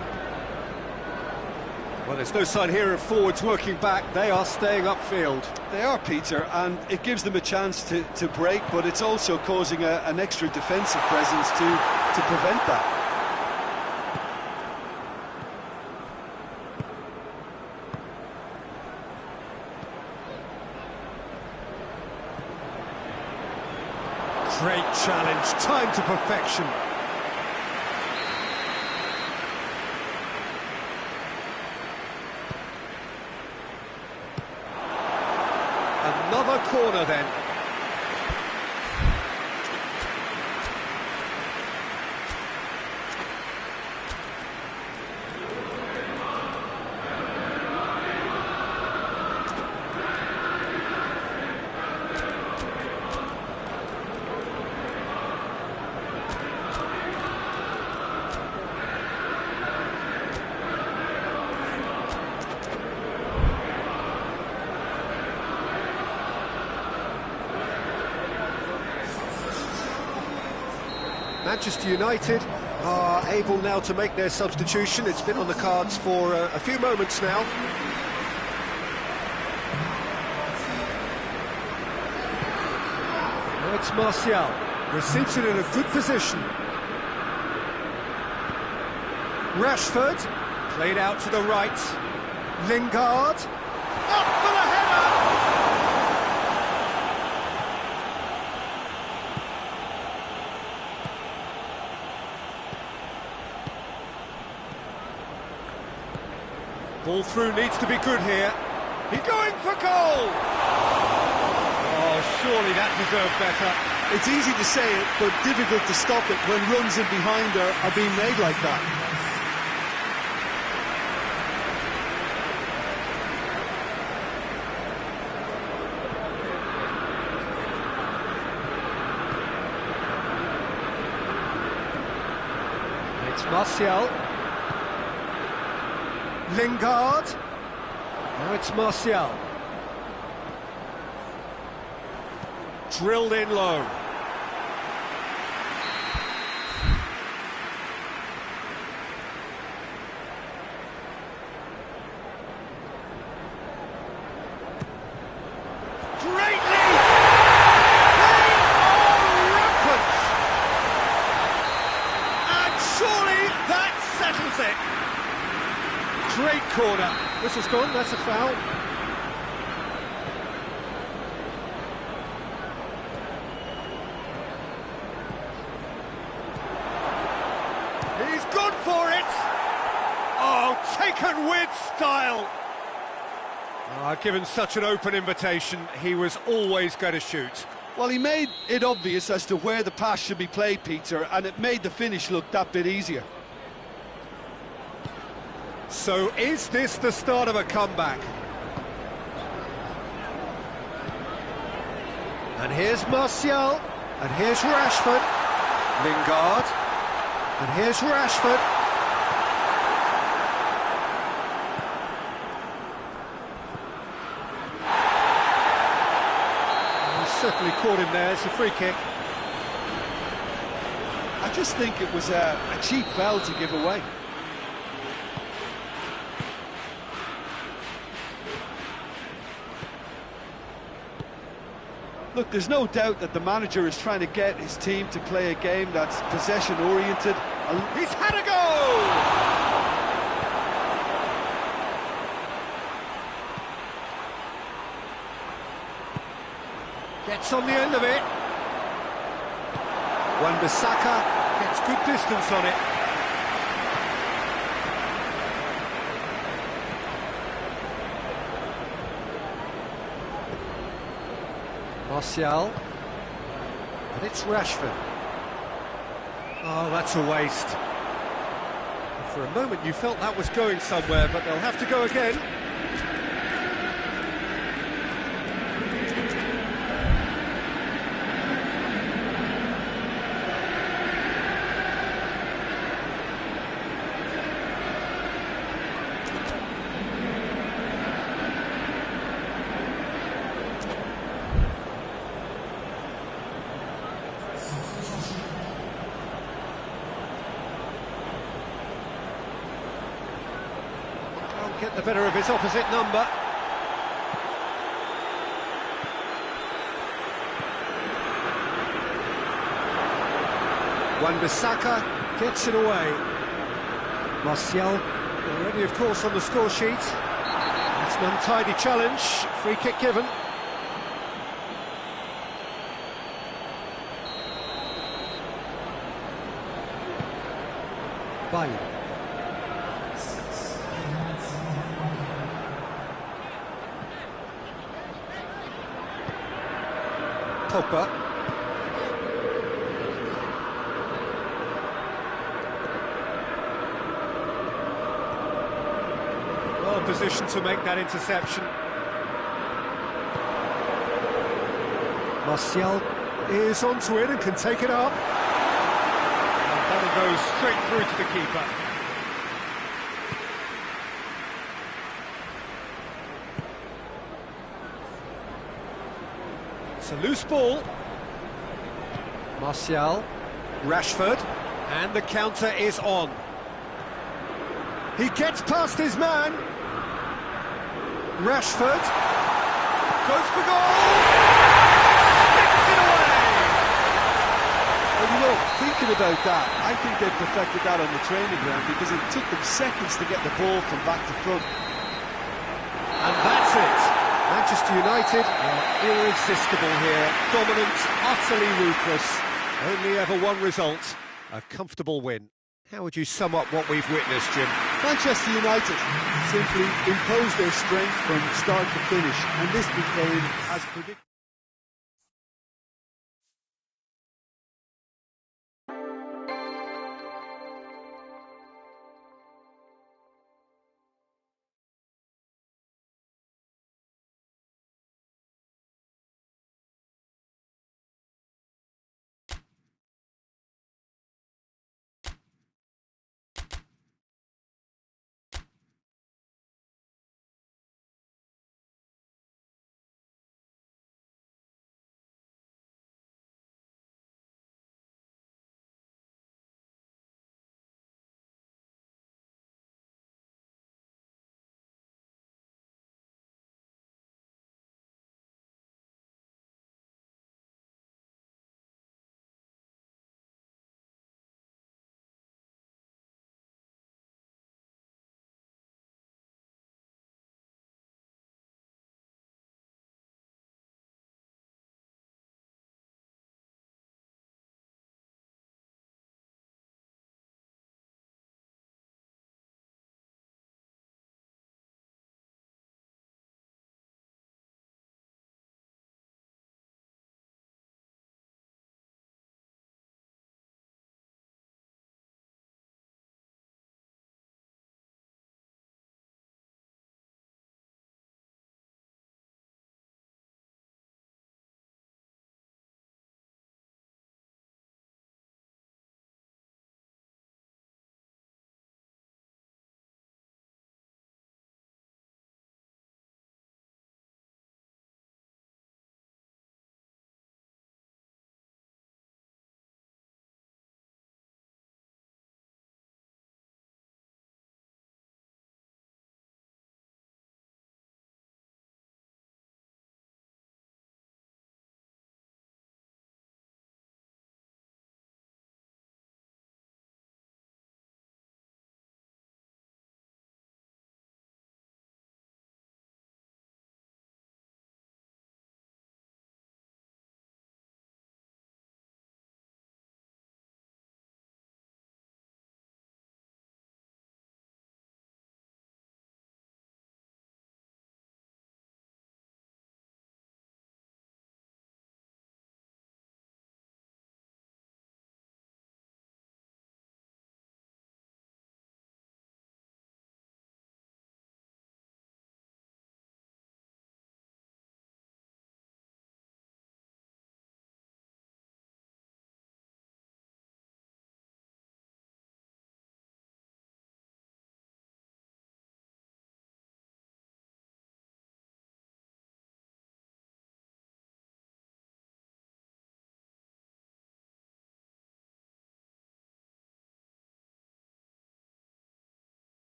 Well, there's no sign here of forwards working back. They are staying upfield. They are, Peter, and it gives them a chance to break, but it's also causing an extra defensive presence to prevent that. Great challenge, time to perfection. Another corner then. Manchester United are able now to make their substitution. It's been on the cards for a few moments now. Now it's Martial. Receives it in a good position. Rashford, played out to the right. Lingard, up for the header! Ball through needs to be good here. He's going for goal! Oh, surely that deserved better. It's easy to say it, but difficult to stop it when runs in behind are being made like that. It's Martial. Lingard. Now it's Martial. Drilled in low. Great lead! They are rampant! And surely that settles it. Great corner. Whistle's gone, that's a foul. He's gone for it! Oh, taken with style! Given such an open invitation, he was always going to shoot. Well, he made it obvious as to where the pass should be played, Peter, and it made the finish look that bit easier. So is this the start of a comeback? And here's Martial, and here's Rashford, Lingard, and here's Rashford. He's certainly caught him there, it's a free kick. I just think it was a cheap foul to give away. Look, there's no doubt that the manager is trying to get his team to play a game that's possession-oriented. He's had a goal! Gets on the end of it. Wan-Bissaka gets good distance on it. Martial, and it's Rashford. Oh, that's a waste. For a moment you felt that was going somewhere, but they'll have to go again. get the better of his opposite number. Wan-Bissaka gets it away. Martial already, of course, on the score sheet. That's an untidy challenge. Free kick given. Bayu. Pogba. Well positioned to make that interception. Martial is onto it and can take it up. And that'll go straight through to the keeper. It's a loose ball. Martial, Rashford, and the counter is on. He gets past his man. Rashford goes for goal. Sticks it away. Well, you know, thinking about that, I think they perfected that on the training ground because it took them seconds to get the ball from back to front. And that's it. Manchester United are irresistible here. Dominant, utterly ruthless. Only ever one result, a comfortable win. How would you sum up what we've witnessed, Jim? Manchester United simply imposed their strength from start to finish, and this became as predicted.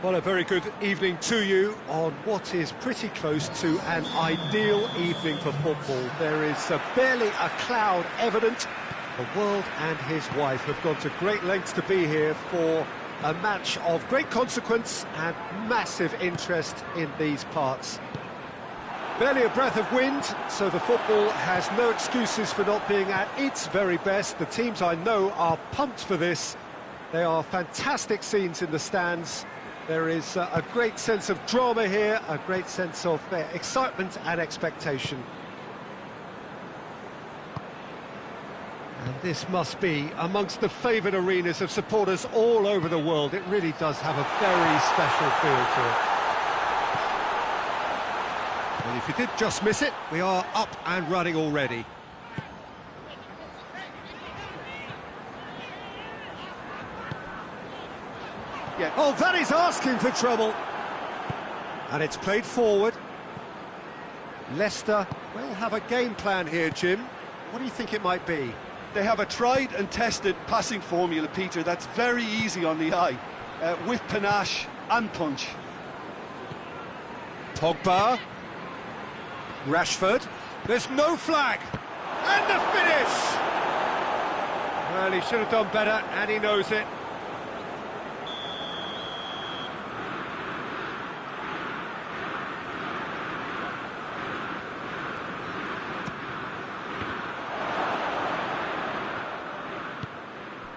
Well, a very good evening to you on what is pretty close to an ideal evening for football. There is barely a cloud evident. The world and his wife have gone to great lengths to be here for a match of great consequence and massive interest in these parts. Barely a breath of wind, so the football has no excuses for not being at its very best. The teams I know are pumped for this. They are fantastic scenes in the stands. There is a great sense of drama here, a great sense of excitement and expectation. And this must be amongst the favoured arenas of supporters all over the world. It really does have a very special feel to it. Well, if you did just miss it, we are up and running already. Yeah. Oh, that is asking for trouble. And it's played forward. Leicester will have a game plan here, Jim. What do you think it might be? They have a tried and tested passing formula, Peter, that's very easy on the eye, with panache and punch. Pogba. Rashford. There's no flag. And the finish! Well, he should have done better, and he knows it.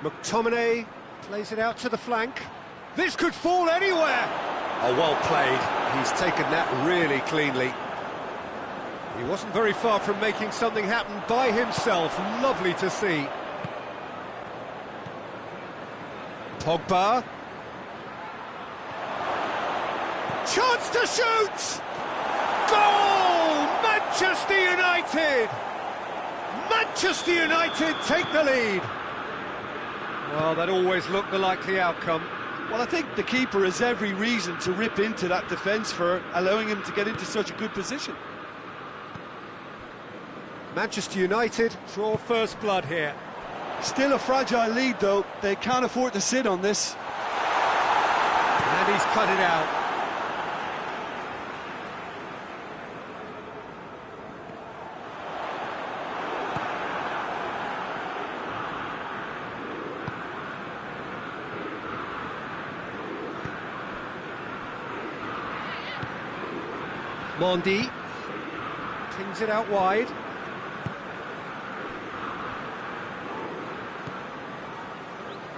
McTominay plays it out to the flank. This could fall anywhere! Oh, well played. He's taken that really cleanly. He wasn't very far from making something happen by himself. Lovely to see. Pogba. Chance to shoot! Goal! Manchester United! Manchester United take the lead. Well, that always looked the likely outcome. Well, I think the keeper has every reason to rip into that defence for allowing him to get into such a good position. Manchester United draw first blood here. Still a fragile lead, though. They can't afford to sit on this. And he's cut it out. Mondi pings it out wide.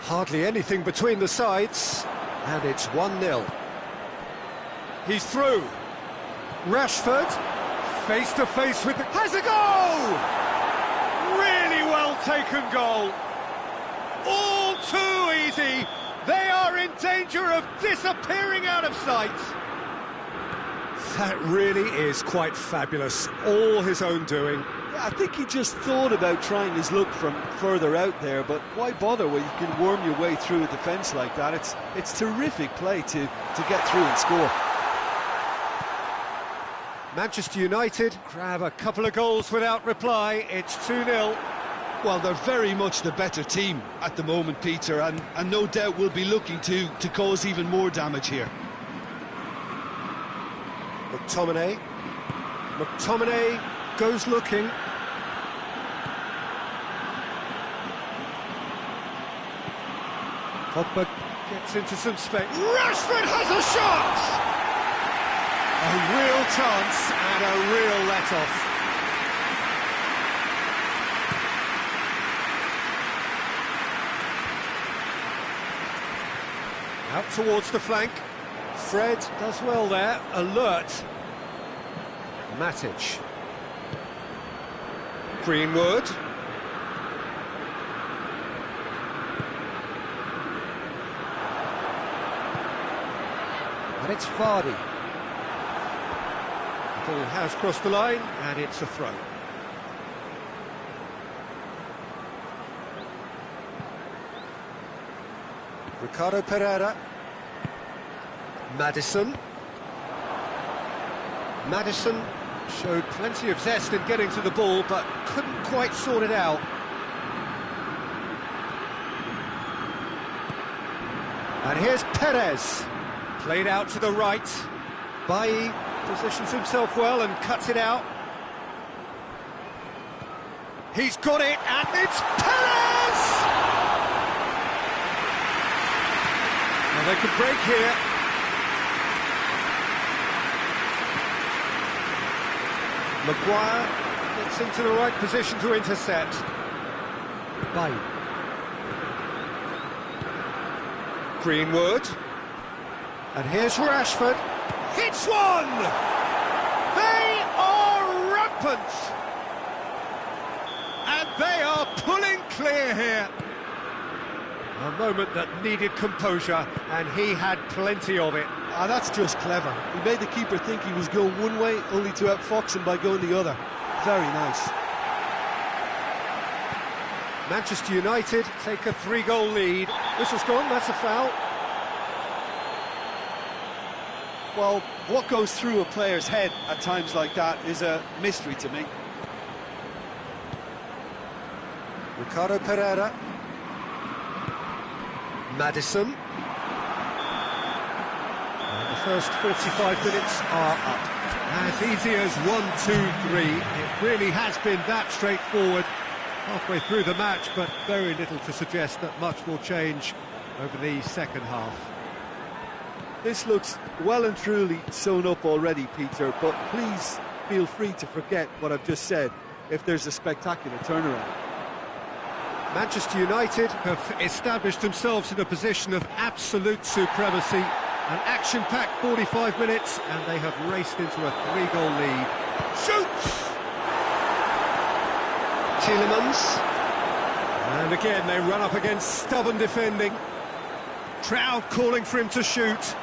Hardly anything between the sides, and it's 1-0. He's through. Rashford, face to face with the... Has a goal! Really well taken goal. All too easy. They are in danger of disappearing out of sight. That really is quite fabulous, all his own doing. I think he just thought about trying his luck from further out there, but why bother when you can worm your way through a defence like that? It's terrific play to get through and score. Manchester United grab a couple of goals without reply. It's 2-0. Well, they're very much the better team at the moment, Peter, and no doubt will be looking to cause even more damage here. McTominay. McTominay goes looking. Pogba gets into some space. Rashford has a shot! A real chance and a real let-off. Out towards the flank. Fred does well there, alert. Matic. Greenwood. And it's Vardy. The ball has crossed the line, and it's a throw. Ricardo Pereira. Maddison. Maddison showed plenty of zest in getting to the ball, but couldn't quite sort it out. And here's Perez. Played out to the right. Bailly positions himself well and cuts it out. He's got it, and it's Perez! Well, they could break here. Maguire gets into the right position to intercept. Bailly. Greenwood. And here's Rashford. Hits one! They are rampant! And they are pulling clear here. A moment that needed composure, and he had plenty of it. Ah, that's just clever. He made the keeper think he was going one way, only to outfox him by going the other. Very nice. Manchester United take a 3-goal lead. Whistle's gone, that's a foul. Well, what goes through a player's head at times like that is a mystery to me. Ricardo Pereira. Maddison. And the first 45 minutes are up. As easy as 1, 2, 3. It really has been that straightforward halfway through the match, but very little to suggest that much will change over the second half. This looks well and truly sewn up already, Peter, but please feel free to forget what I've just said if there's a spectacular turnaround. Manchester United have established themselves in a position of absolute supremacy. An action-packed 45 minutes, and they have raced into a 3-goal lead. Shoots! Tielemans. And again, they run up against stubborn defending. Crowd calling for him to shoot.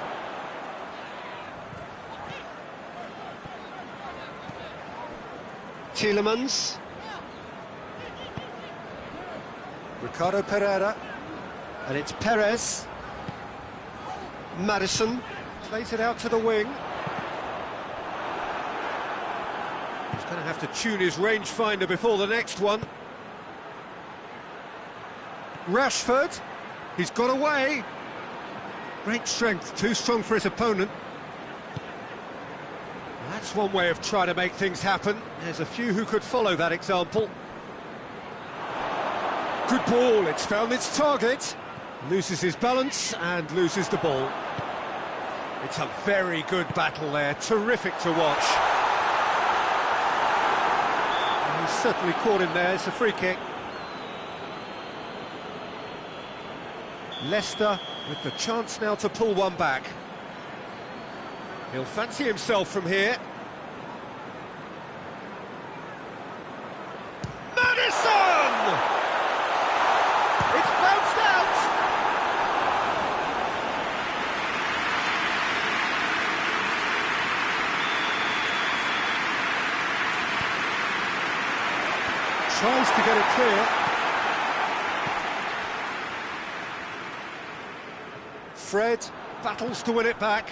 Tielemans. Ricardo Pereira. And it's Perez. Maddison plays it out to the wing. He's going to have to tune his rangefinder before the next one. Rashford. He's got away. Great strength, too strong for his opponent. That's one way of trying to make things happen. There's a few who could follow that example. Good ball, it's found its target. Loses his balance and loses the ball. It's a very good battle there, terrific to watch. And he's certainly caught him there, it's a free kick. Leicester with the chance now to pull one back. He'll fancy himself from here. Maddison! It's bounced out! Tries to get it clear. Fred battles to win it back.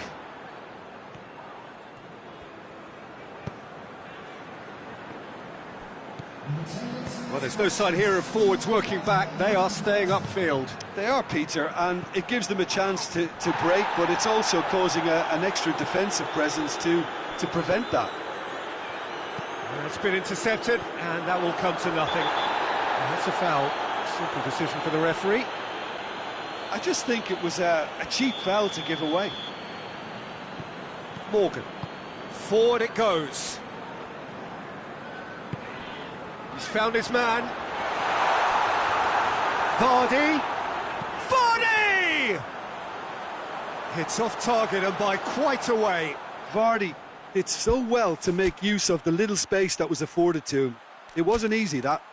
Well, there's no sign here of forwards working back. They are staying upfield. They are, Peter, and it gives them a chance to break, but it's also causing an extra defensive presence to prevent that. It's been intercepted, and that will come to nothing. And that's a foul. Simple decision for the referee. I just think it was a cheap foul to give away. Morgan. Forward it goes. He's found his man. Vardy. Vardy! Hits off target and by quite a way. Vardy did so well to make use of the little space that was afforded to him. It wasn't easy, that.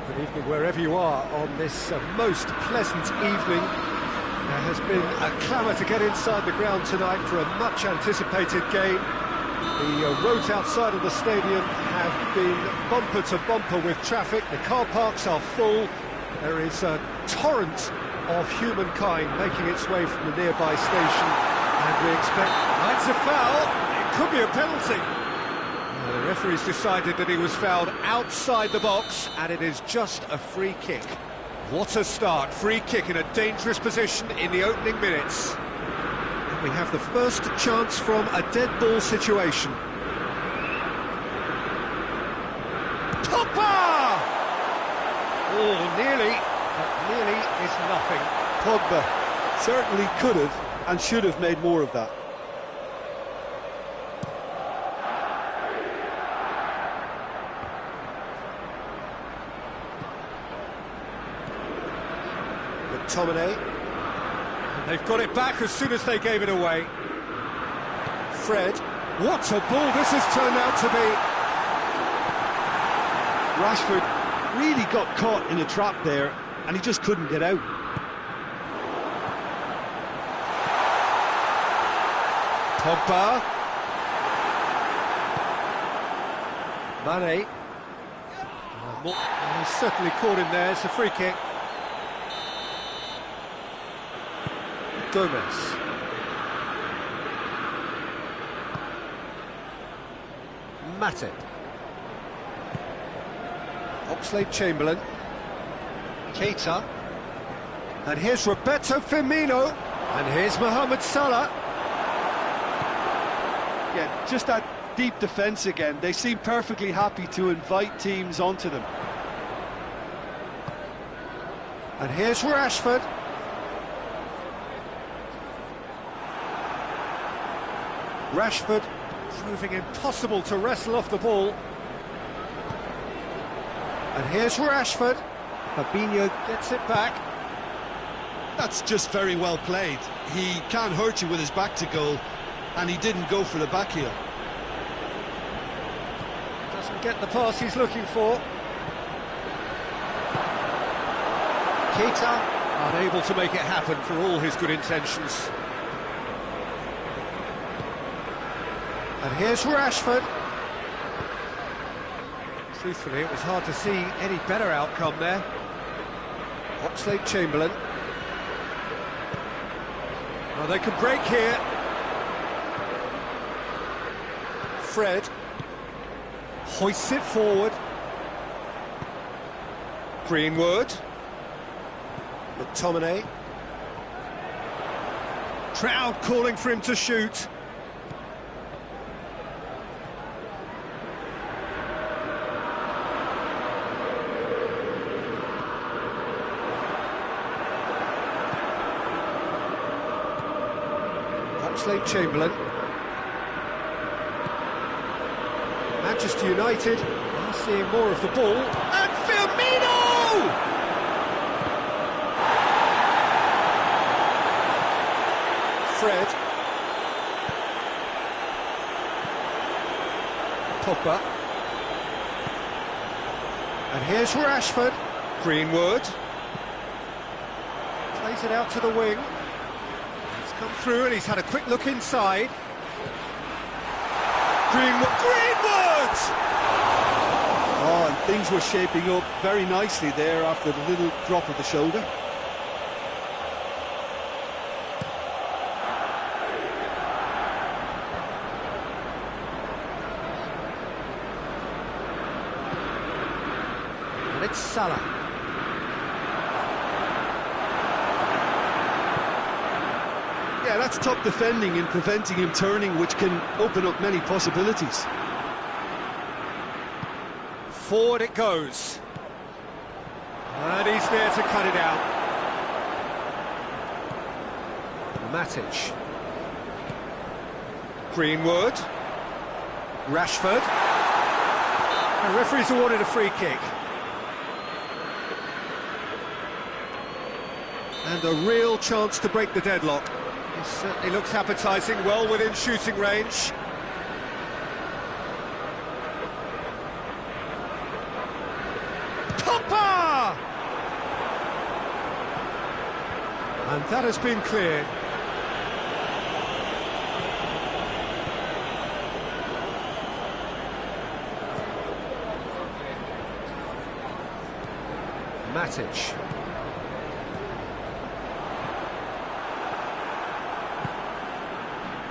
Good evening wherever you are on this most pleasant evening. There has been a clamour to get inside the ground tonight for a much anticipated game. The roads outside of the stadium have been bumper to bumper with traffic. The car parks are full. There is a torrent of humankind making its way from the nearby station, and we expect... That's a foul. It could be a penalty. The referee's decided that he was fouled outside the box, and it is just a free kick. What a start. Free kick in a dangerous position in the opening minutes. And we have the first chance from a dead ball situation. Pogba! Oh, nearly, but nearly is nothing. Pogba certainly could have and should have made more of that. McTominay, and they've got it back as soon as they gave it away. Fred, what a ball this has turned out to be. Rashford really got caught in a trap there, and he just couldn't get out. Pogba, Mane, he's certainly caught him there. It's a free kick. Gomez. Matip. Oxlade-Chamberlain. Keita. And here's Roberto Firmino. And here's Mohamed Salah. Yeah, just that deep defence again. They seem perfectly happy to invite teams onto them. And here's Rashford. Rashford proving impossible to wrestle off the ball. And here's Rashford. Fabinho gets it back. That's just very well played. He can't hurt you with his back to goal, and he didn't go for the back heel. Doesn't get the pass he's looking for. Keita unable to make it happen for all his good intentions. And here's Rashford. Truthfully, it was hard to see any better outcome there. Oxlade-Chamberlain. Oh, they could break here. Fred hoists it forward. Greenwood. McTominay. Crowd calling for him to shoot. Oxlade-Chamberlain. Manchester United are seeing more of the ball. And Firmino! Fred. Pogba. And here's Rashford. Greenwood. Plays it out to the wing. Come through and he's had a quick look inside. Greenwood! Oh, and things were shaping up very nicely there after the little drop of the shoulder. And it's Salah. Yeah, that's top defending and preventing him turning, which can open up many possibilities. Forward it goes. And he's there to cut it out. Matic. Greenwood. Rashford. The referee's awarded a free kick. And a real chance to break the deadlock. It certainly looks appetising, well within shooting range. Pogba! And that has been cleared. Matic.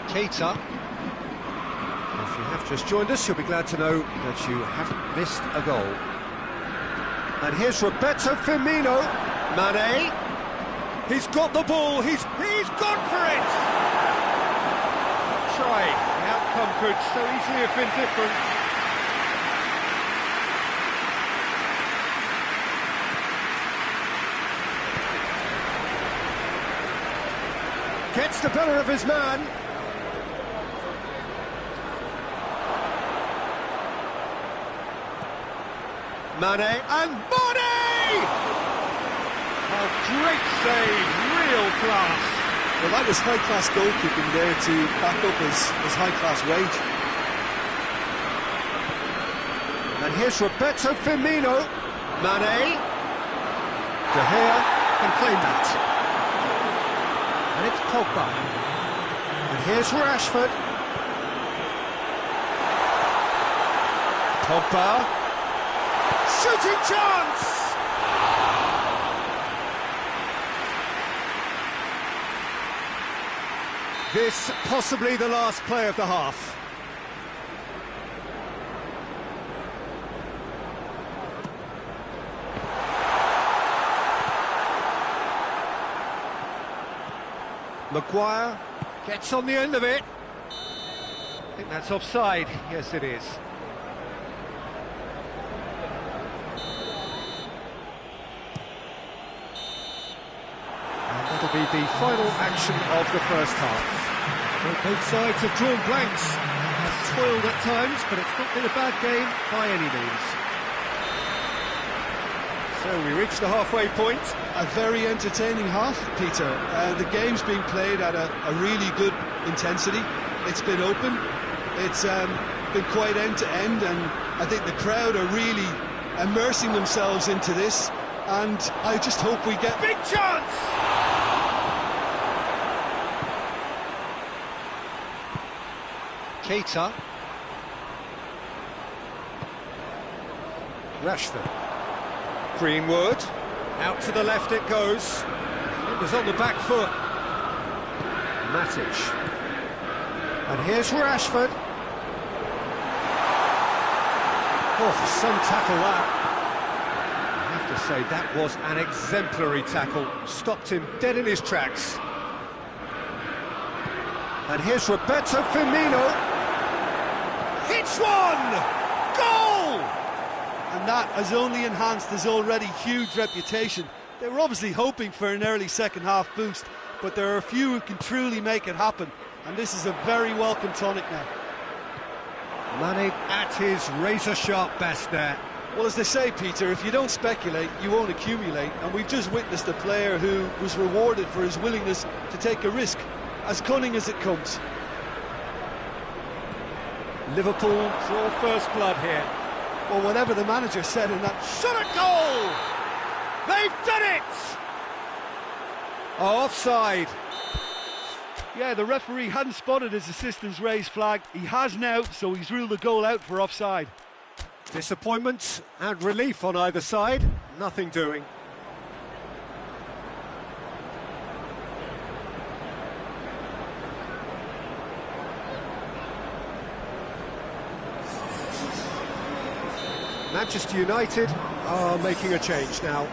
Keita. If you have just joined us, you'll be glad to know that you haven't missed a goal. And here's Roberto Firmino. Mane. He's got the ball. He's gone for it. Try. The outcome could so easily have been different. Gets the better of his man. Mane and Mane! A great save, real class. Well, that was high-class goalkeeping there to back up his high-class wage. And here's Roberto Firmino. Mane. De Gea can claim that. And it's Pogba. And here's Rashford. Pogba. Shooting chance! This possibly the last play of the half. Maguire gets on the end of it. I think that's offside. Yes, it is. That'll be the final action of the first half. Well, both sides have drawn blanks, have toiled at times, but it's not been a bad game by any means. So we reach the halfway point. A very entertaining half, Peter. The game's been played at a really good intensity. It's been open. It's been quite end-to-end, and I think the crowd are really immersing themselves into this, and I just hope we get... Big chance! Keita. Rashford. Greenwood. Out to the left it goes. It was on the back foot. Matic. And here's Rashford. Oh, some tackle that. I have to say, that was an exemplary tackle. Stopped him dead in his tracks. And here's Roberto Firmino. Hits one! Goal! And that has only enhanced his already huge reputation. They were obviously hoping for an early second-half boost, but there are a few who can truly make it happen, and this is a very welcome tonic now. Mane at his razor-sharp best there. Well, as they say, Peter, if you don't speculate, you won't accumulate, and we've just witnessed a player who was rewarded for his willingness to take a risk, as cunning as it comes. Liverpool draw first blood here. Well, whatever the manager said in that... Shot at goal! They've done it! Offside. Yeah, the referee hadn't spotted his assistant's raised flag. He has now, so he's ruled the goal out for offside. Disappointment and relief on either side. Nothing doing. Manchester United are making a change now.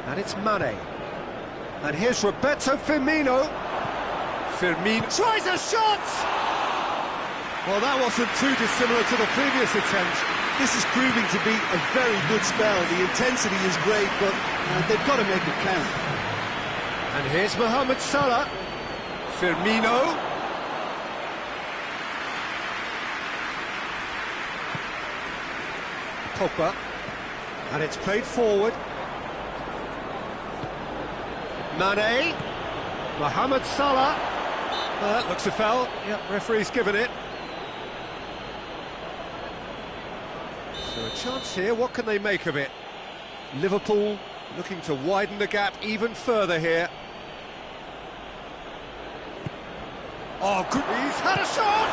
And it's Mane. And here's Roberto Firmino. Firmino tries a shot! Well, that wasn't too dissimilar to the previous attempt. This is proving to be a very good spell. The intensity is great, but they've got to make it count. And here's Mohamed Salah. Firmino. Pogba. And it's played forward. Mane. Mohamed Salah. That looks a foul. Yep, referee's given it. So a chance here, what can they make of it? Liverpool looking to widen the gap even further here. Oh, good. He's had a shot!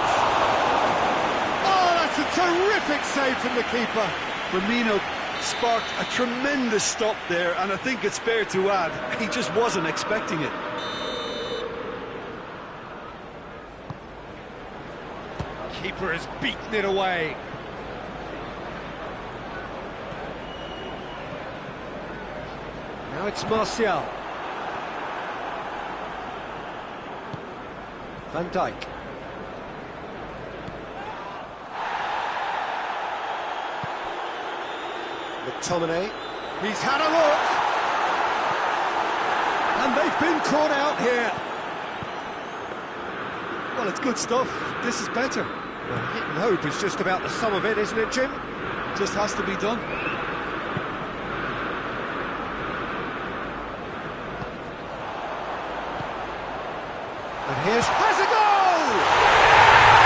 Oh, that's a terrific save from the keeper. Firmino sparked a tremendous stop there, and I think it's fair to add, he just wasn't expecting it. Keeper has beaten it away. Now it's Martial. Van Dijk. McTominay. He's had a look. And they've been caught out here. Well, it's good stuff. This is better. Well, hit and hope is just about the sum of it, isn't it, Jim? Just has to be done. And has a goal!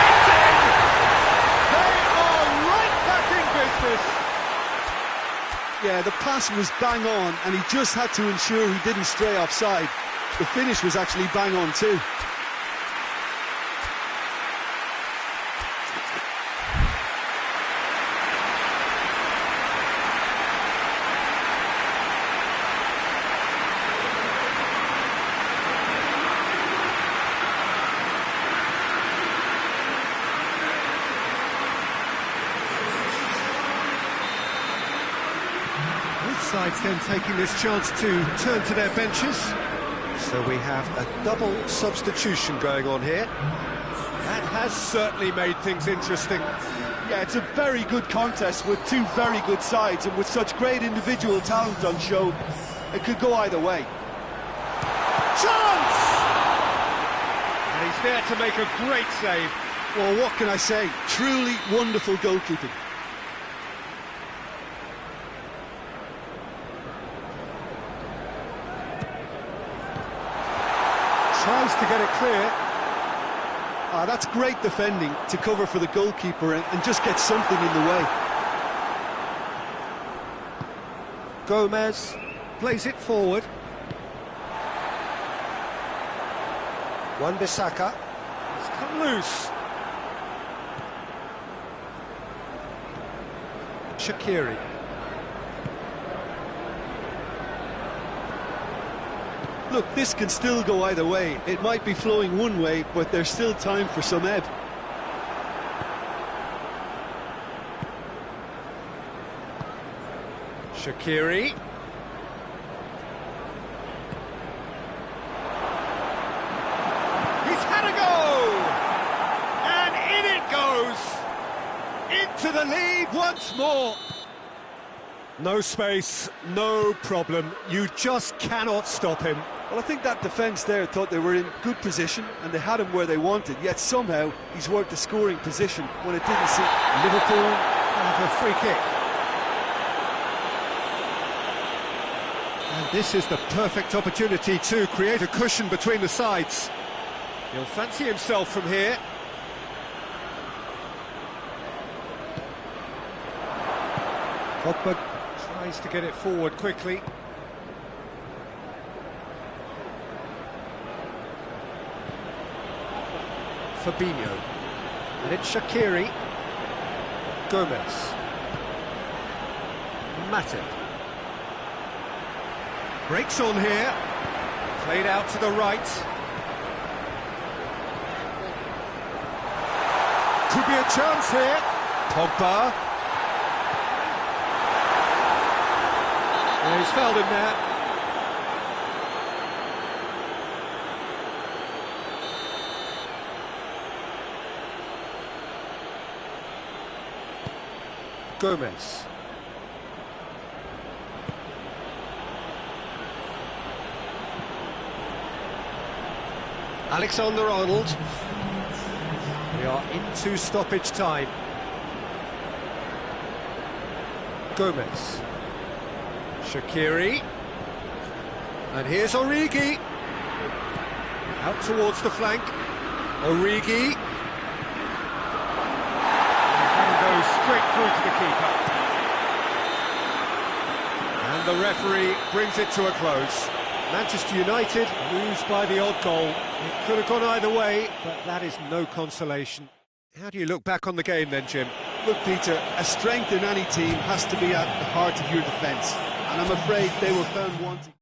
It's in! They are right back in business. Yeah, the pass was bang on, and he just had to ensure he didn't stray offside. The finish was actually bang on too. Sides then taking this chance to turn to their benches. So we have a double substitution going on here. That has certainly made things interesting. Yeah, it's a very good contest with two very good sides, and with such great individual talent on show, it could go either way. Chance! And he's there to make a great save. Well, what can I say? Truly wonderful goalkeeping. Tries to get it clear. That's great defending to cover for the goalkeeper and just get something in the way. Gomez plays it forward. Wan-Bissaka. It's come loose. Shaqiri. Look, this can still go either way. It might be flowing one way, but there's still time for some ebb. Shaqiri. He's had a go! And in it goes! Into the lead once more! No space, no problem. You just cannot stop him. Well, I think that defence there thought they were in good position and they had him where they wanted, yet somehow he's worked the scoring position when it didn't seem. Liverpool have a free kick. And this is the perfect opportunity to create a cushion between the sides. He'll fancy himself from here. Pogba tries to get it forward quickly. Fabinho. And it's Shaqiri. Gomez. Matip. Breaks on here. Played out to the right. Could be a chance here. Pogba. Yeah, he's fouled him there. Gomez. Alexander-Arnold. We are into stoppage time. Gomez. Shaqiri. And here's Origi. Out towards the flank. Origi. And goes straight through to the keeper. And the referee brings it to a close. Manchester United lose by the odd goal. It could have gone either way, but that is no consolation. How do you look back on the game then, Jim? Look, Peter, a strength in any team has to be at the heart of your defence, and I'm afraid they were found wanting.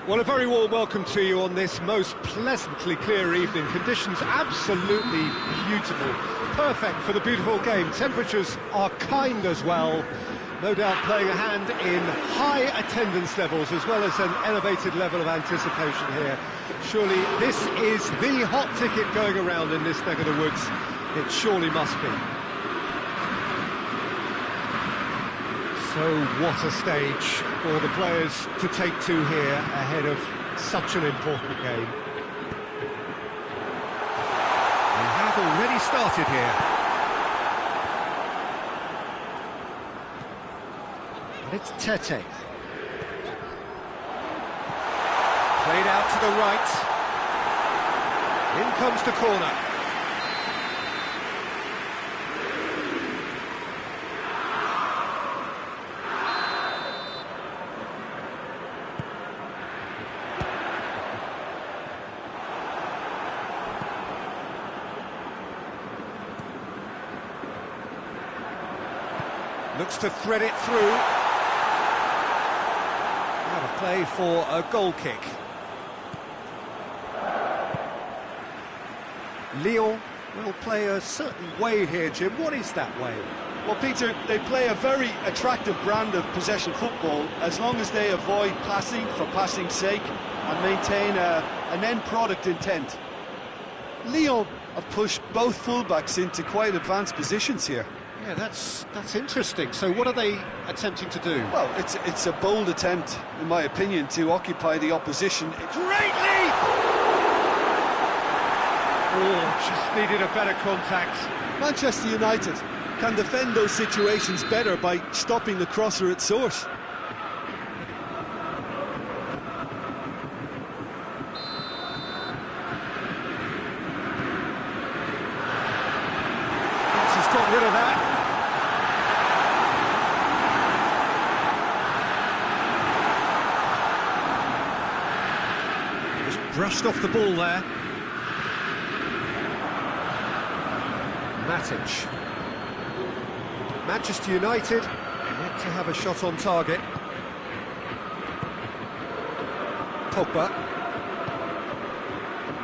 Well, a very warm welcome to you on this most pleasantly clear evening. Conditions absolutely beautiful, perfect for the beautiful game. Temperatures are kind as well, no doubt playing a hand in high attendance levels as well as an elevated level of anticipation here. Surely this is the hot ticket going around in this neck of the woods. It surely must be. So what a stage for the players to take to here ahead of such an important game. We have already started here. And it's Tete. Played out to the right. In comes the corner. Looks to thread it through. Out of play for a goal kick. Lyon will play a certain way here, Jim. What is that way? Well, Peter, they play a very attractive brand of possession football as long as they avoid passing for passing's sake and maintain an end product intent. Lyon have pushed both fullbacks into quite advanced positions here. Yeah, that's interesting. So what are they attempting to do? Well, it's a bold attempt, in my opinion, to occupy the opposition. Great leap! Oh, just needed a better contact. Manchester United can defend those situations better by stopping the crosser at source. He's got rid of that. Just brushed off the ball there. Matic. Manchester United yet to have a shot on target. Pogba.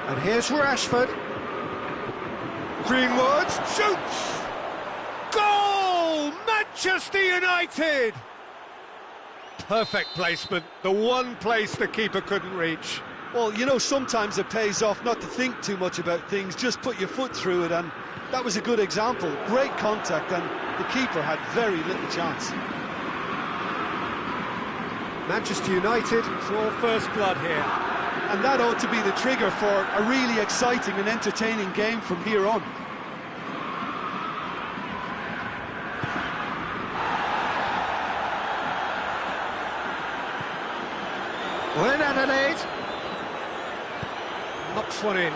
And here's Rashford. Greenwood shoots! Goal! Manchester United! Perfect placement, the one place the keeper couldn't reach. Well, you know, sometimes it pays off not to think too much about things, just put your foot through it, and that was a good example. Great contact, and the keeper had very little chance. Manchester United draw first blood here. And that ought to be the trigger for a really exciting and entertaining game from here on. When Adelaide knocks one in.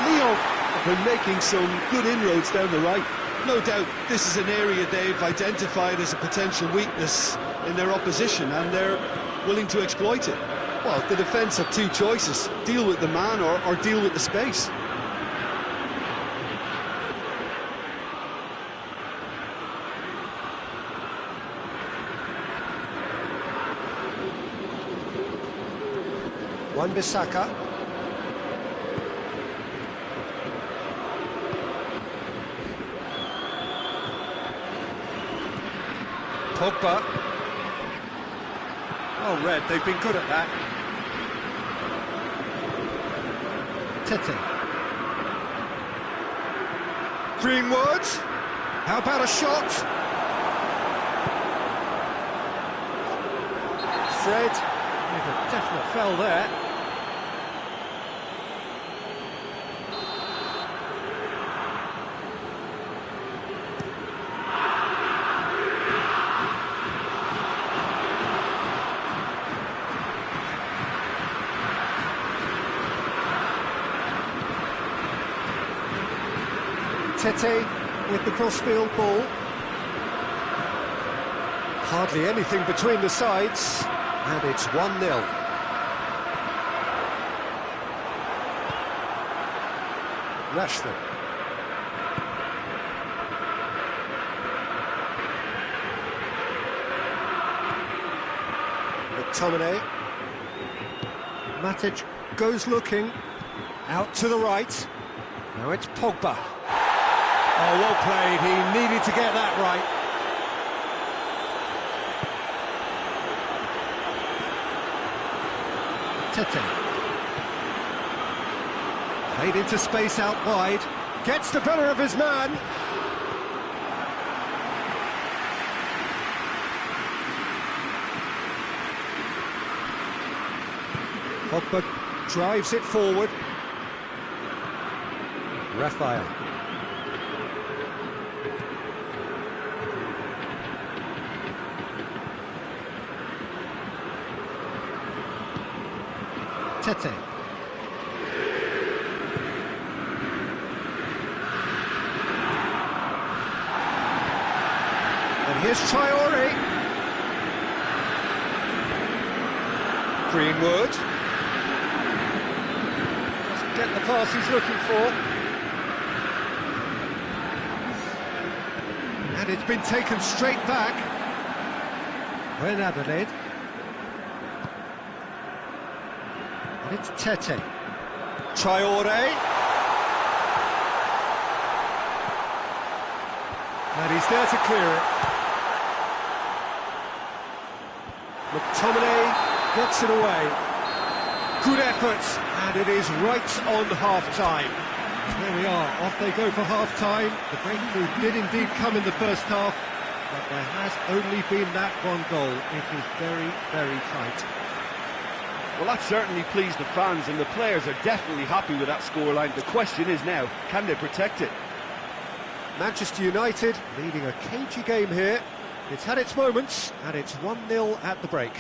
Lyon have been making some good inroads down the right. No doubt this is an area they've identified as a potential weakness in their opposition, and they're willing to exploit it. Well, the defence have two choices: deal with the man or deal with the space. Wan-Bissaka. Pogba. Oh, Red, they've been good at that. Tete. Greenwood. How about a shot? Fred. With a definite foul there. Tete with the crossfield ball. Hardly anything between the sides, and it's 1-0. Rashford. McTominay. Matic goes looking, out to the right. Now it's Pogba. Oh, well played, he needed to get that right. Tete. Played into space out wide, gets the better of his man. Pogba drives it forward. Raphael. Tete. And here's Traore. Greenwood. Doesn't get the pass he's looking for. And it's been taken straight back. When Adelaide. And it's Tete. Traore. And he's there to clear it. McTominay gets it away. Good effort, and it is right on half-time. There we are, off they go for half-time. The breakthrough did indeed come in the first half, but there has only been that one goal. It is very, very tight. Well, that certainly pleased the fans, and the players are definitely happy with that scoreline. The question is now, can they protect it? Manchester United leading a cagey game here. It's had its moments, and it's 1-0 at the break.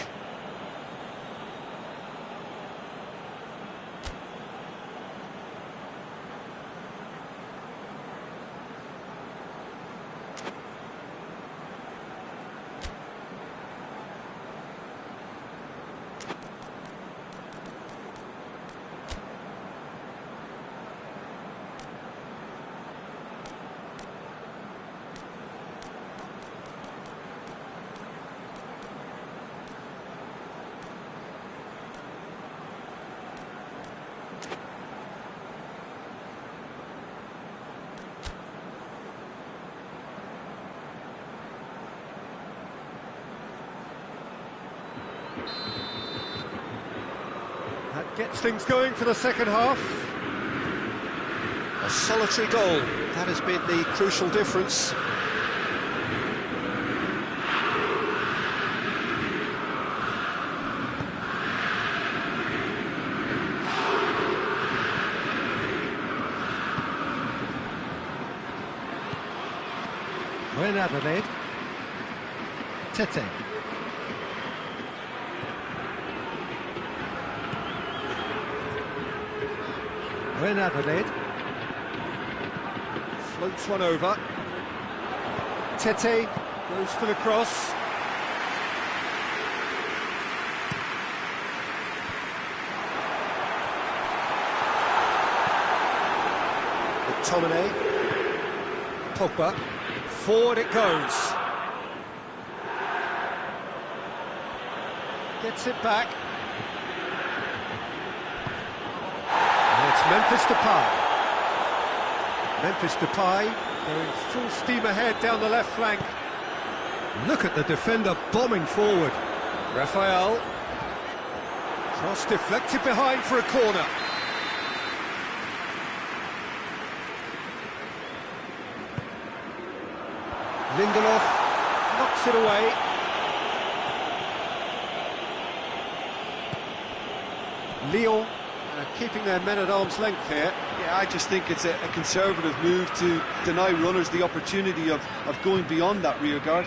That gets things going for the second half. A solitary goal, that has been the crucial difference. When Adelaide. Tete. When Adelaide. Floats one over. Tete goes for the cross. McTominay. Pogba. Forward it goes. Gets it back. And it's Memphis Depay. Memphis Depay going full steam ahead down the left flank. Look at the defender bombing forward. Raphael. Cross deflected behind for a corner. Lindelof knocks it away. Lyon keeping their men at arm's length here. Yeah, I just think it's a conservative move to deny runners the opportunity of going beyond that rear guard.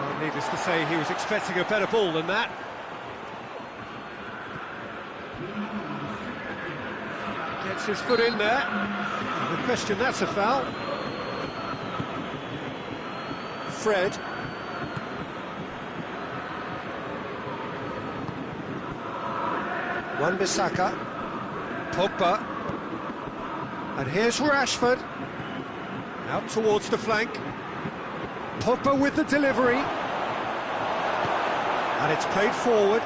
Well, needless to say, he was expecting a better ball than that. Gets his foot in there. No question, that's a foul. Fred. Wan-Bissaka. Pogba. And here's Rashford. Out towards the flank. Pogba with the delivery. And it's played forward.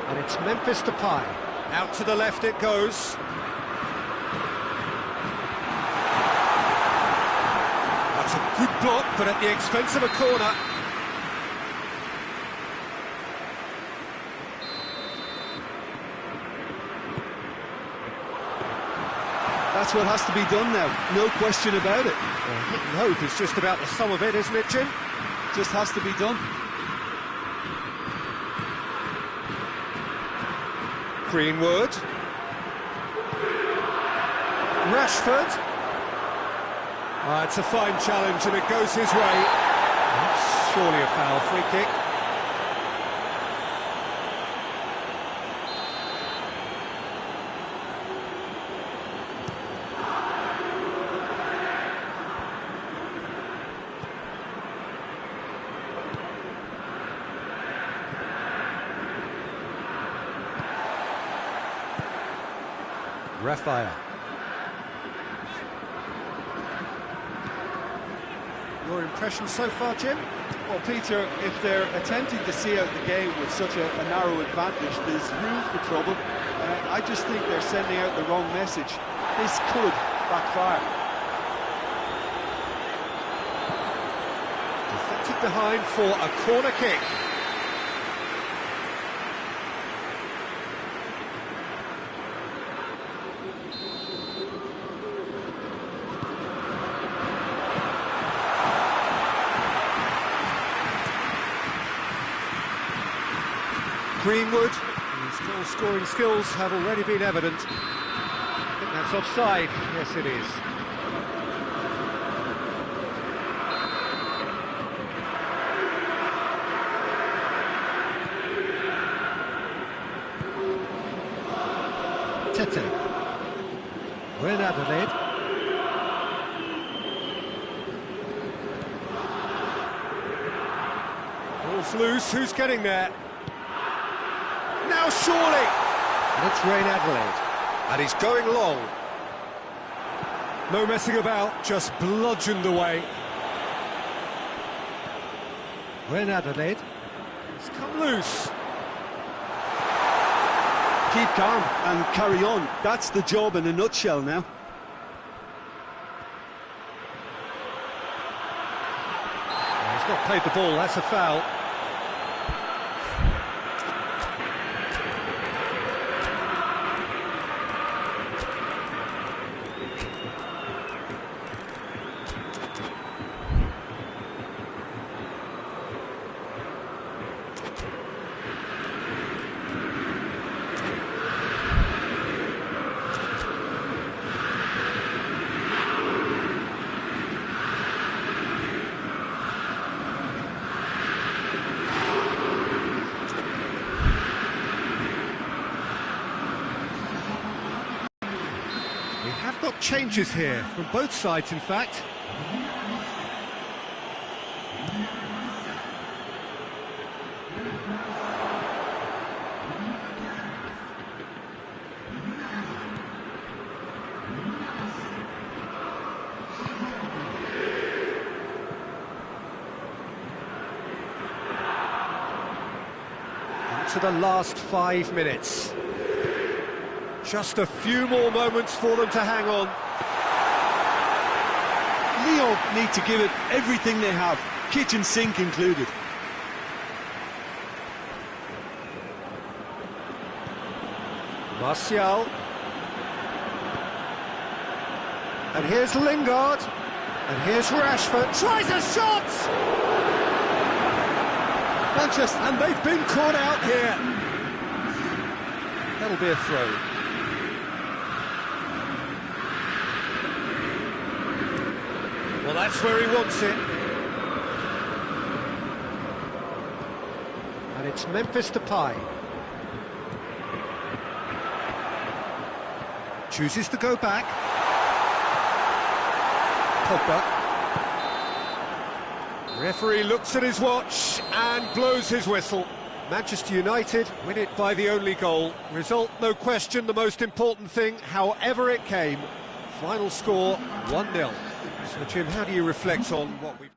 And it's Memphis Depay. Out to the left it goes. That's a good block, but at the expense of a corner. That's what has to be done now, no question about it. Hit and hope is just about the sum of it, isn't it, Jim? Just has to be done. Greenwood. Rashford. It's a fine challenge and it goes his way. That's surely a foul, free kick. Raphael. Your impression so far, Jim? Well, Peter, if they're attempting to see out the game with such a narrow advantage, there's room for trouble. I just think they're sending out the wrong message. This could backfire. Deflected behind for a corner kick. Greenwood, his goal-scoring skills have already been evident. I think that's offside. Yes, it is. Tete. We're in Adelaide. Ball's loose. Who's getting there? Now surely! And it's Rain Adelaide. And he's going long. No messing about, just bludgeoned away. Rain Adelaide. It's come loose. Keep calm and carry on. That's the job in a nutshell now. He's not played the ball, that's a foul. We have got changes here, from both sides in fact. Into the last 5 minutes. Just a few more moments for them to hang on. Lyon need to give it everything they have, kitchen sink included. Martial. And here's Lingard. And here's Rashford. Tries a shot! Manchester, and they've been caught out here. That'll be a throw. Well, that's where he wants it. And it's Memphis Depay. Chooses to go back. Pogba. Referee looks at his watch and blows his whistle. Manchester United win it by the only goal. Result, no question, the most important thing, however it came. Final score, 1-0. So, Jim, how do you reflect on what we've...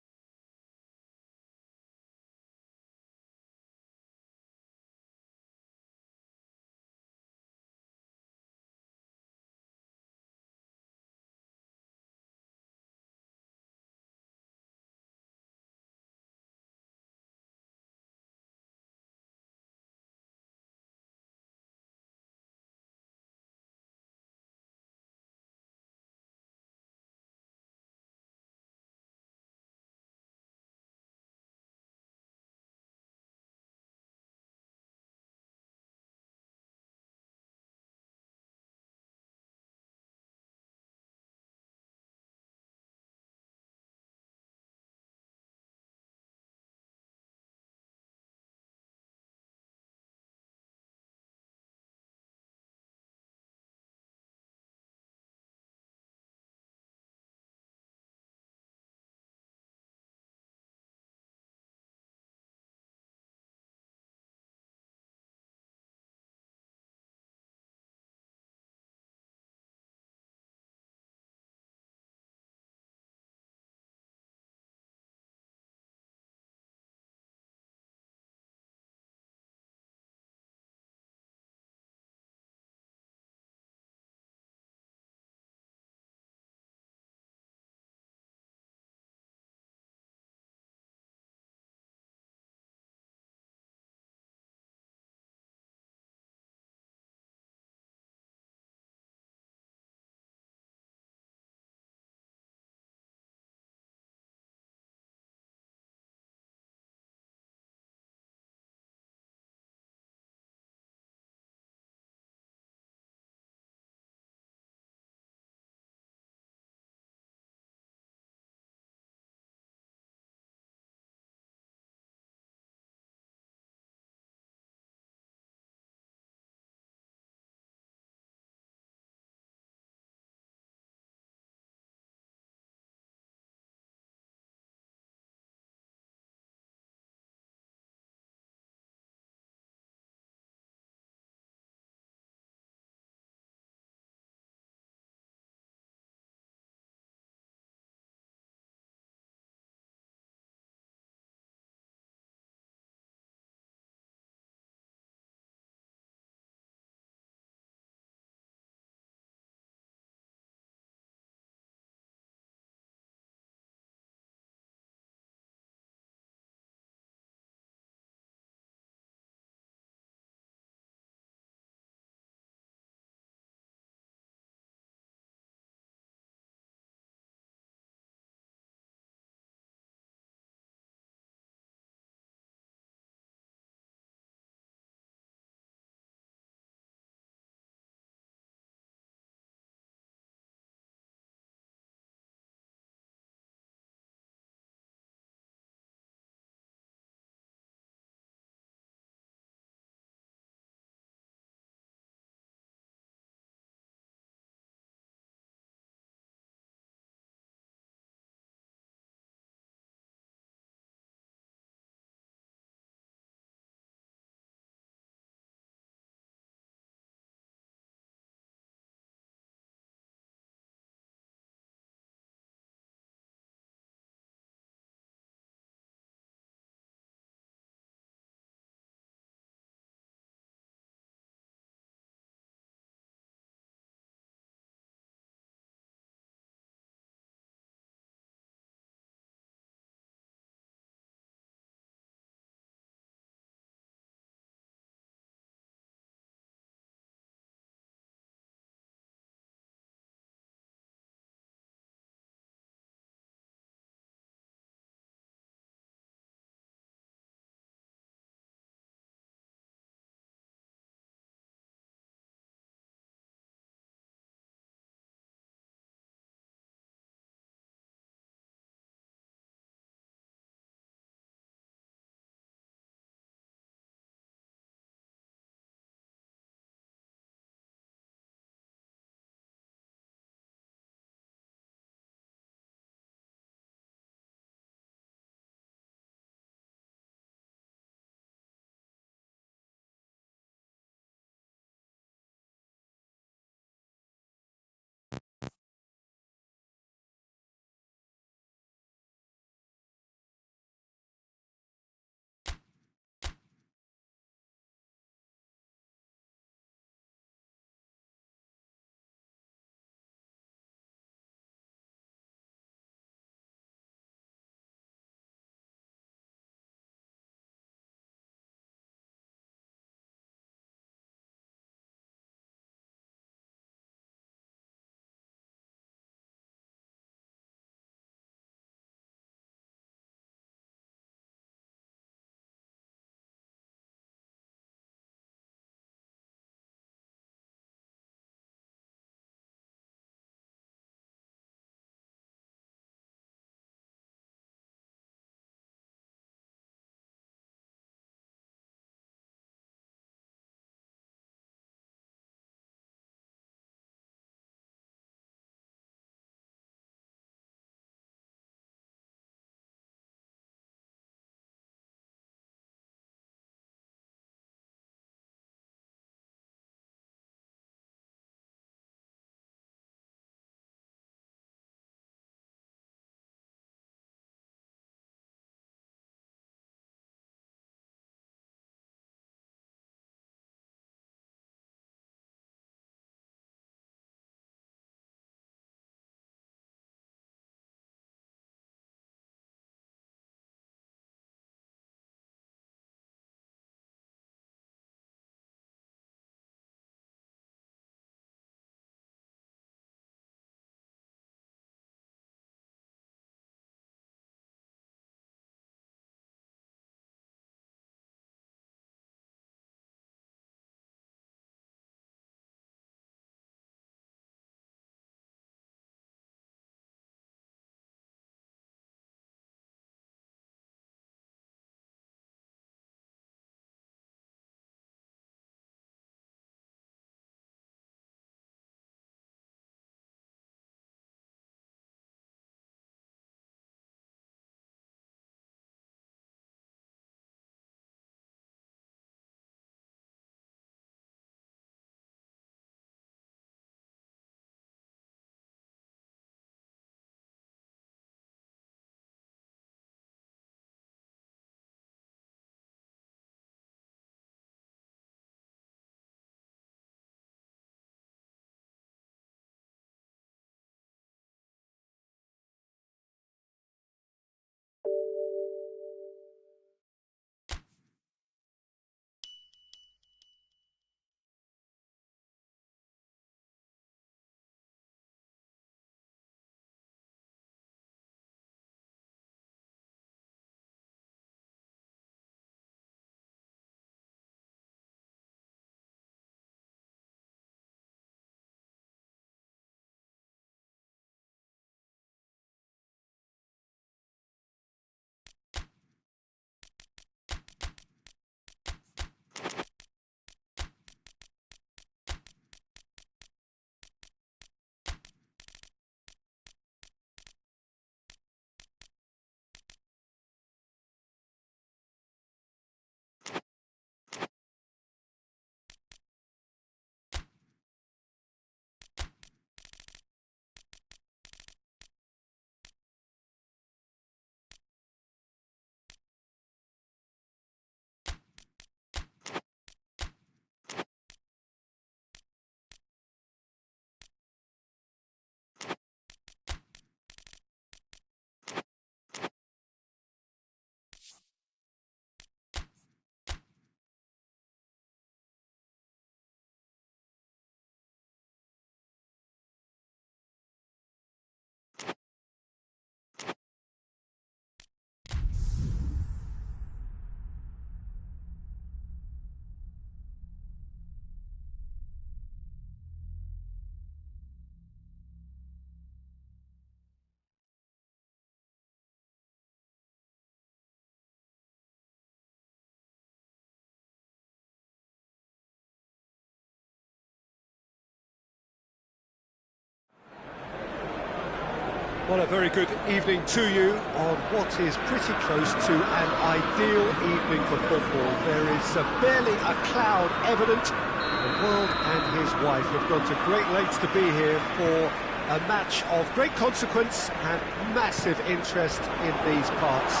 Well, a very good evening to you on what is pretty close to an ideal evening for football. There is barely a cloud evident. The world and his wife have gone to great lengths to be here for a match of great consequence and massive interest in these parts.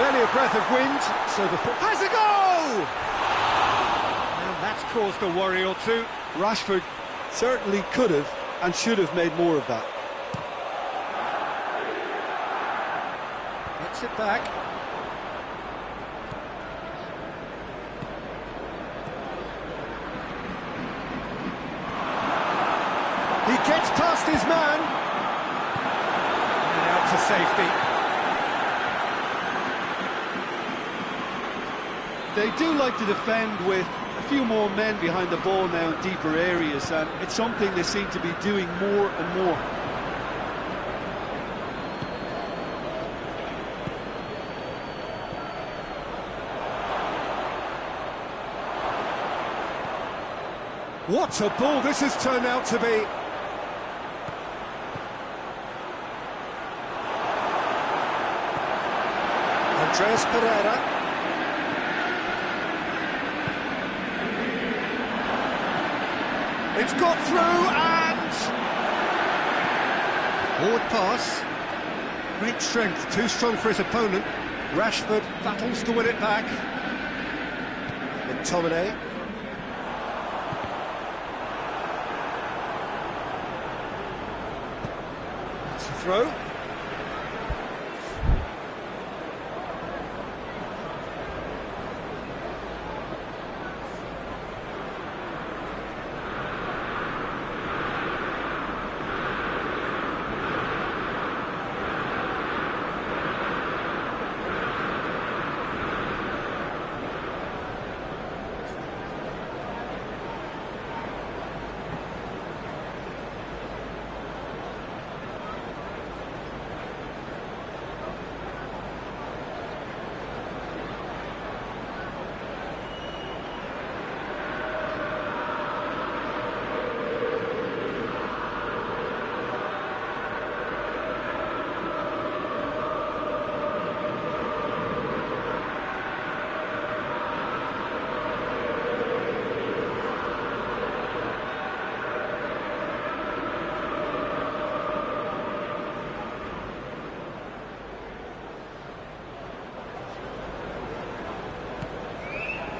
Barely a breath of wind, so the foot has a goal! And that's caused a worry or two. Rashford certainly could have and should have made more of that. Gets it back. He gets past his man. And out to safety. They do like to defend with a few more men behind the ball now in deeper areas, and it's something they seem to be doing more and more. What a ball this has turned out to be. Andreas Pereira. It's got through and... forward pass. Great strength, too strong for his opponent. Rashford battles to win it back. McTominay. It's a throw.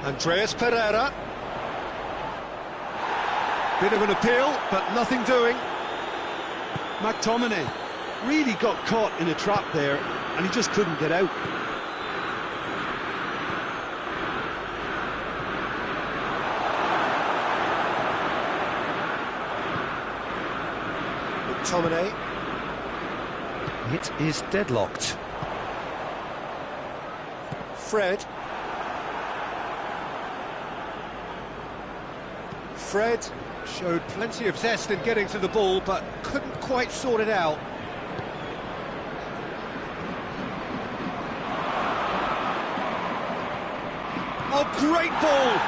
Andreas Pereira. Bit of an appeal, but nothing doing. McTominay really got caught in a trap there, and he just couldn't get out. McTominay. It is deadlocked. Fred. Fred showed plenty of zest in getting to the ball, but couldn't quite sort it out. Oh, great ball!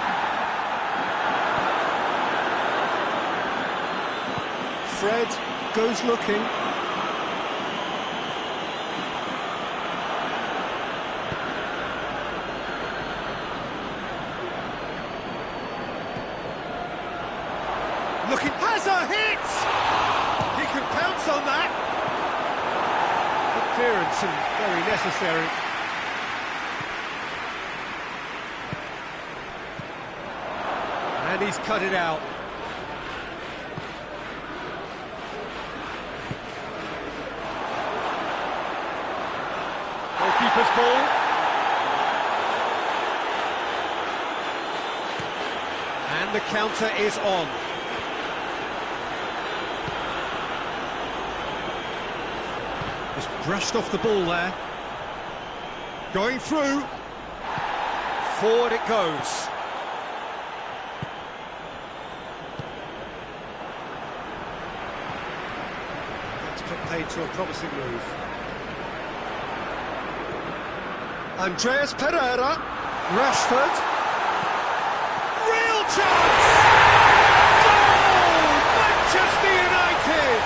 Fred goes looking. Looking, has a hit! He can pounce on that. Good clearance and very necessary. And he's cut it out. Goalkeeper's ball. And the counter is on. Brushed off the ball there. Going through. Forward it goes. That's put paid to a promising move. Andreas Pereira. Rashford. Real chance! Goal! Manchester United!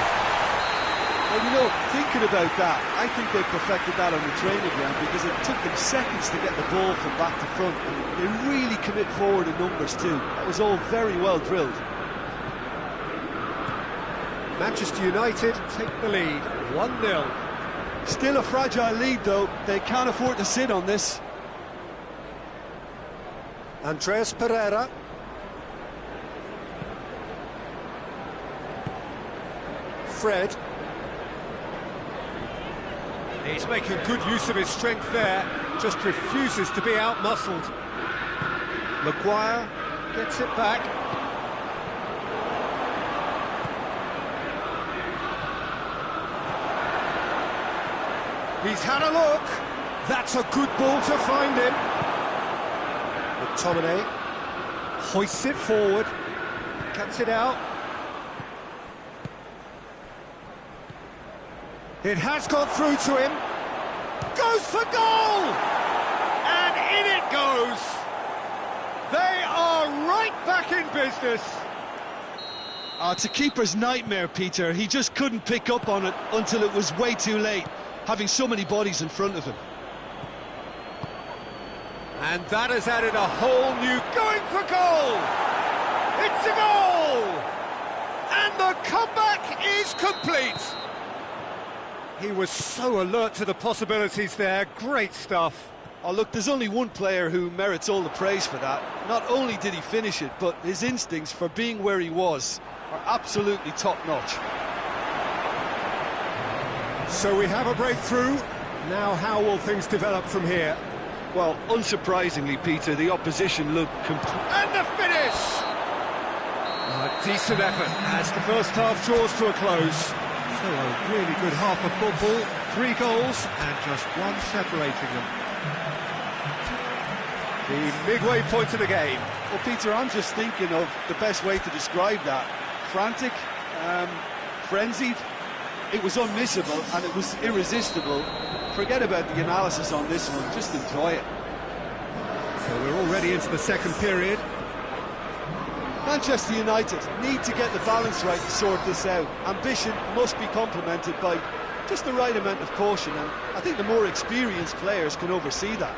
Well, you know Well, thinking about that, I think they perfected that on the training ground because it took them seconds to get the ball from back to front. And they really commit forward in numbers too. That was all very well drilled. Manchester United take the lead, 1-0. Still a fragile lead though, they can't afford to sit on this. Andreas Pereira. Fred. He's making good use of his strength there, just refuses to be out-muscled. Maguire gets it back. He's had a look. That's a good ball to find him. McTominay hoists it forward, cuts it out. It has got through to him. Goes for goal! And in it goes. They are right back in business. It's a keeper's nightmare, Peter. He just couldn't pick up on it until it was way too late, having so many bodies in front of him. And that has added a whole new... Going for goal! It's a goal! And the comeback is complete. He was so alert to the possibilities there. Great stuff. Oh, look, there's only one player who merits all the praise for that. Not only did he finish it, but his instincts for being where he was are absolutely top-notch. So we have a breakthrough. Now how will things develop from here? Well, unsurprisingly, Peter, the opposition looked And the finish! A decent effort as the first half draws to a close. So a really good half of football, 3 goals and just one separating them. The midway point of the game. Well, Peter, I'm just thinking of the best way to describe that. Frantic, frenzied. It was unmissable and it was irresistible. Forget about the analysis on this one, just enjoy it. So we're already into the second period. Manchester United need to get the balance right to sort this out. Ambition must be complemented by just the right amount of caution, and I think the more experienced players can oversee that.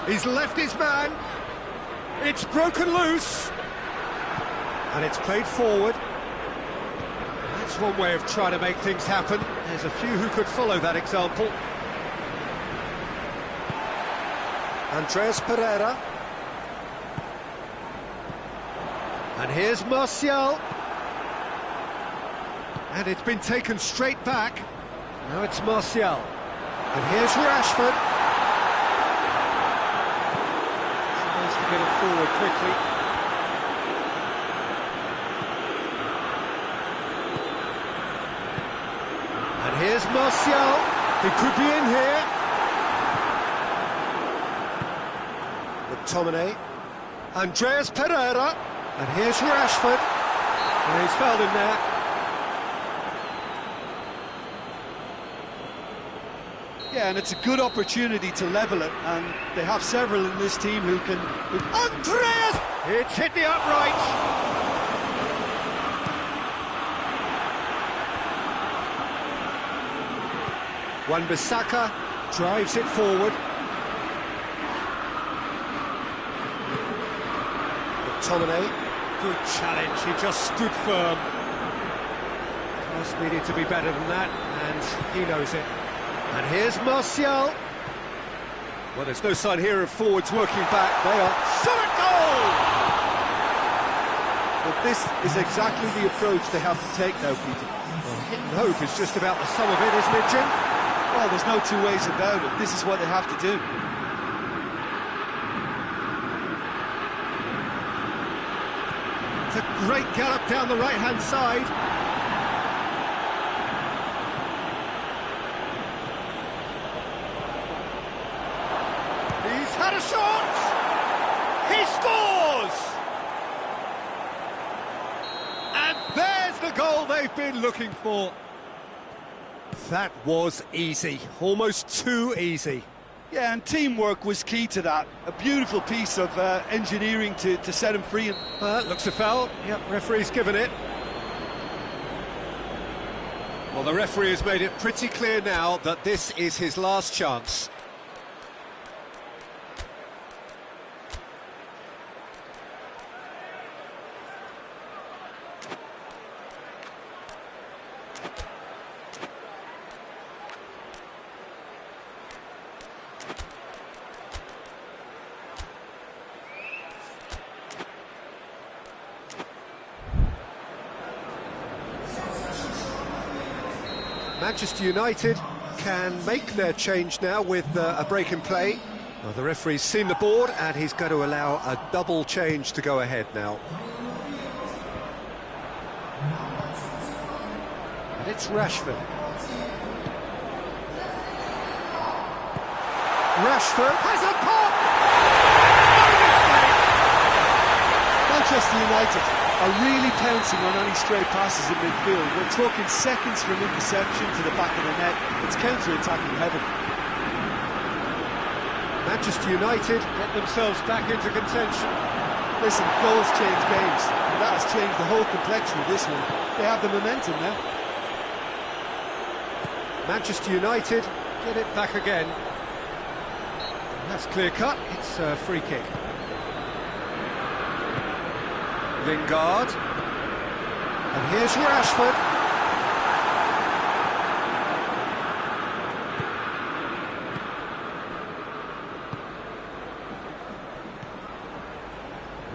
He's left his man. It's broken loose. And it's played forward. That's one way of trying to make things happen. There's a few who could follow that example. Andreas Pereira. And here's Martial. And it's been taken straight back. Now it's Martial. And here's Rashford. Tries to get it forward quickly. And here's Martial. He could be in here. McTominay. Andreas Pereira. And here's Rashford. And he's fouled him there. Yeah, and it's a good opportunity to level it, and they have several in this team who can... Andreas! It's hit the upright. Wan-Bissaka drives it forward. McTominay. Good challenge, he just stood firm. Just needed to be better than that, and he knows it. And here's Martial. Well, there's no sign here of forwards working back. They are shot at goal! But this is exactly the approach they have to take now, Peter. Well, hit and hope is just about the sum of it, isn't it, Jim? Well, there's no two ways about it. This is what they have to do. It's a great gallop down the right-hand side. He's had a shot! He scores! And there's the goal they've been looking for. That was easy, almost too easy. Yeah, and teamwork was key to that. A beautiful piece of engineering to set him free. Looks a foul. Yep, referee's given it. Well, the referee has made it pretty clear now that this is his last chance. Manchester United can make their change now with a break in play. Well, the referee's seen the board and he's going to allow a double change to go ahead now. And it's Rashford. Rashford has a pop! No mistake! Manchester United are really pouncing on any stray passes in midfield. We're talking seconds from interception to the back of the net. It's counter-attacking heaven. Manchester United get themselves back into contention. Listen, goals change games, and that has changed the whole complexion of this one. They have the momentum now. Manchester United get it back again. That's clear cut, it's a free kick. Lingard, and here's Rashford.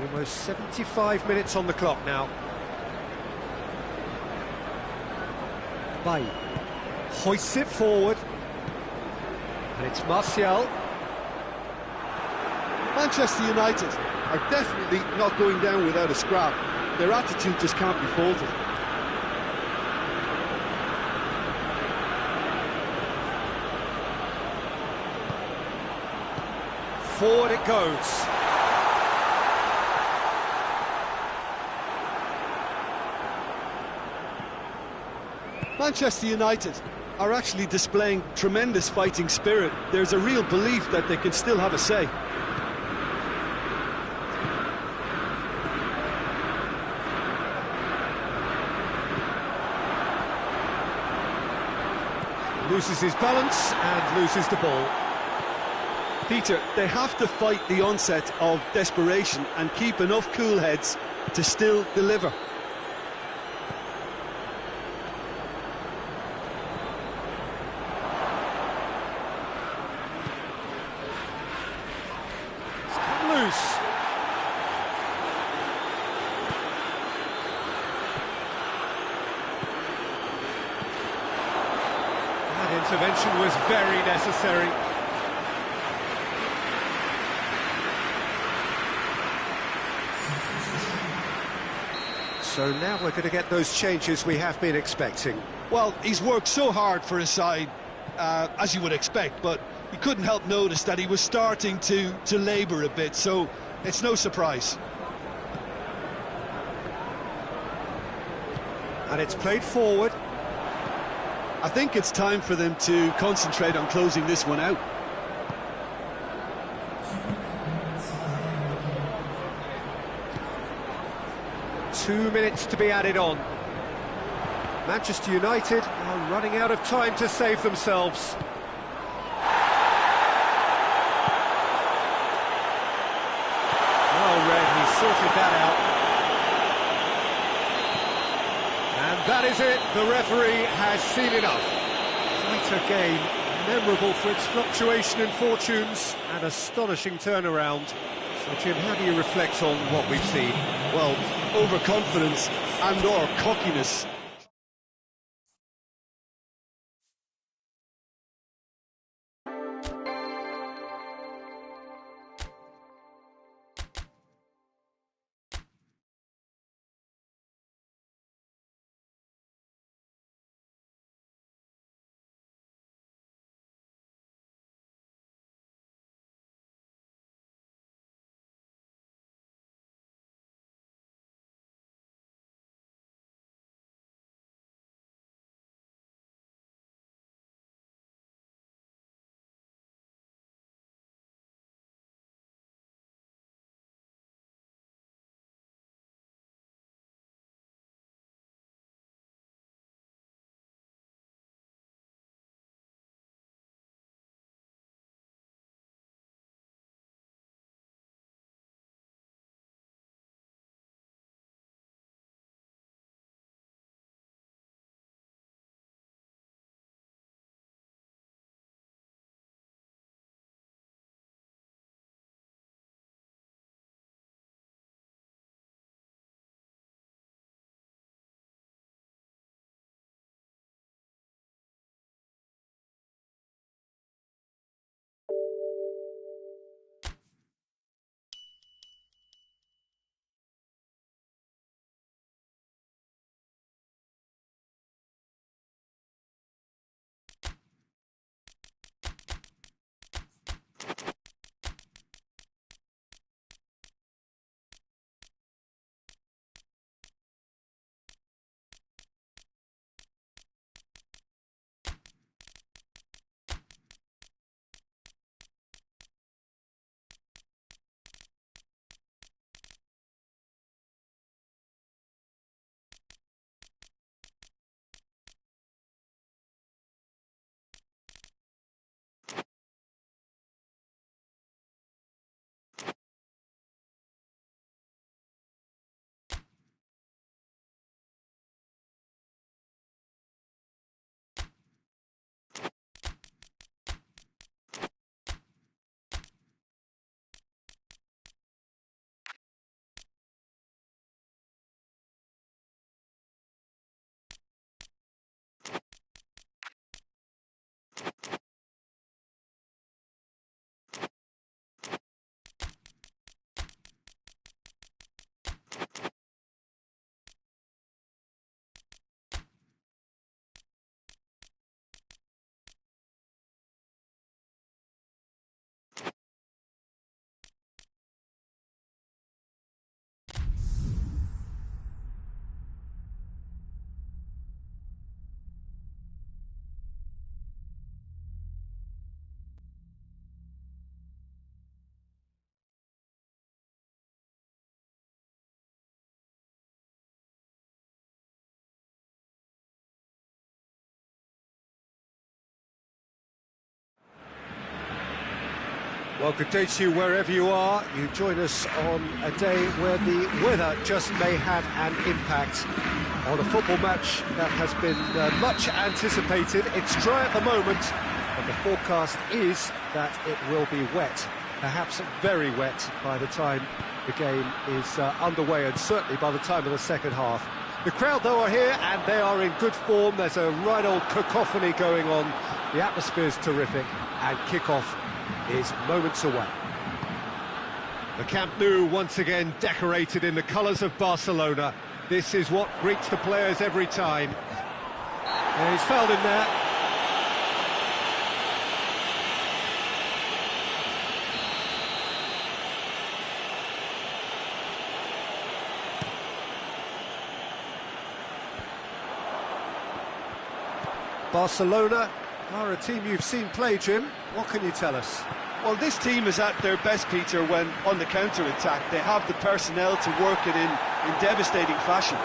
Almost 75 minutes on the clock now. Bay hoists it forward, and it's Martial. Manchester United are definitely not going down without a scrap. Their attitude just can't be faulted. Forward it goes. Manchester United are actually displaying tremendous fighting spirit. There's a real belief that they can still have a say. Loses his balance and loses the ball. Peter, they have to fight the onset of desperation and keep enough cool heads to still deliver. It's come loose. Intervention was very necessary. So now we're going to get those changes we have been expecting. Well, he's worked so hard for his side, as you would expect, but you couldn't help notice that he was starting to labour a bit, so it's no surprise. And it's played forward. I think it's time for them to concentrate on closing this one out. Two minutes to be added on. Manchester United are running out of time to save themselves. Well read, he sorted that out. And that is it, the referee has seen enough. Quite a game, memorable for its fluctuation in fortunes and astonishing turnaround. So Jim, how do you reflect on what we've seen? Well, overconfidence and or cockiness Well, good day to you wherever you are. You join us on a day where the weather just may have an impact on a football match that has been much anticipated. It's dry at the moment, but the forecast is that it will be wet, perhaps very wet by the time the game is underway, and certainly by the time of the second half. The crowd, though, are here, and they are in good form. There's a right old cacophony going on. The atmosphere's terrific, and kick-off is moments away. The Camp Nou once again decorated in the colours of Barcelona. This is what greets the players every time. And he's fouled in there. Barcelona are a team you've seen play, Jim. What can you tell us? Well, this team is at their best, Peter, when on the counter-attack. They have the personnel to work it in devastating fashion.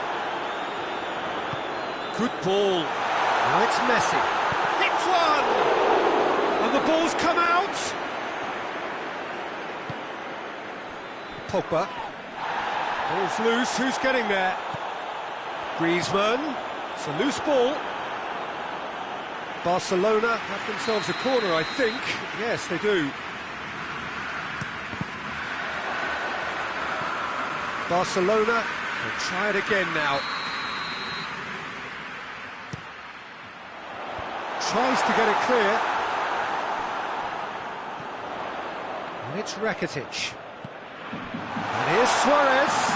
Good ball. Now it's Messi. Hits one! And the ball's come out. Pogba. Ball's loose. Who's getting there? Griezmann. It's a loose ball. Barcelona have themselves a corner, I think. Yes, they do. Barcelona will try it again now. Tries to get it clear. And it's Rakitic. And here's Suarez.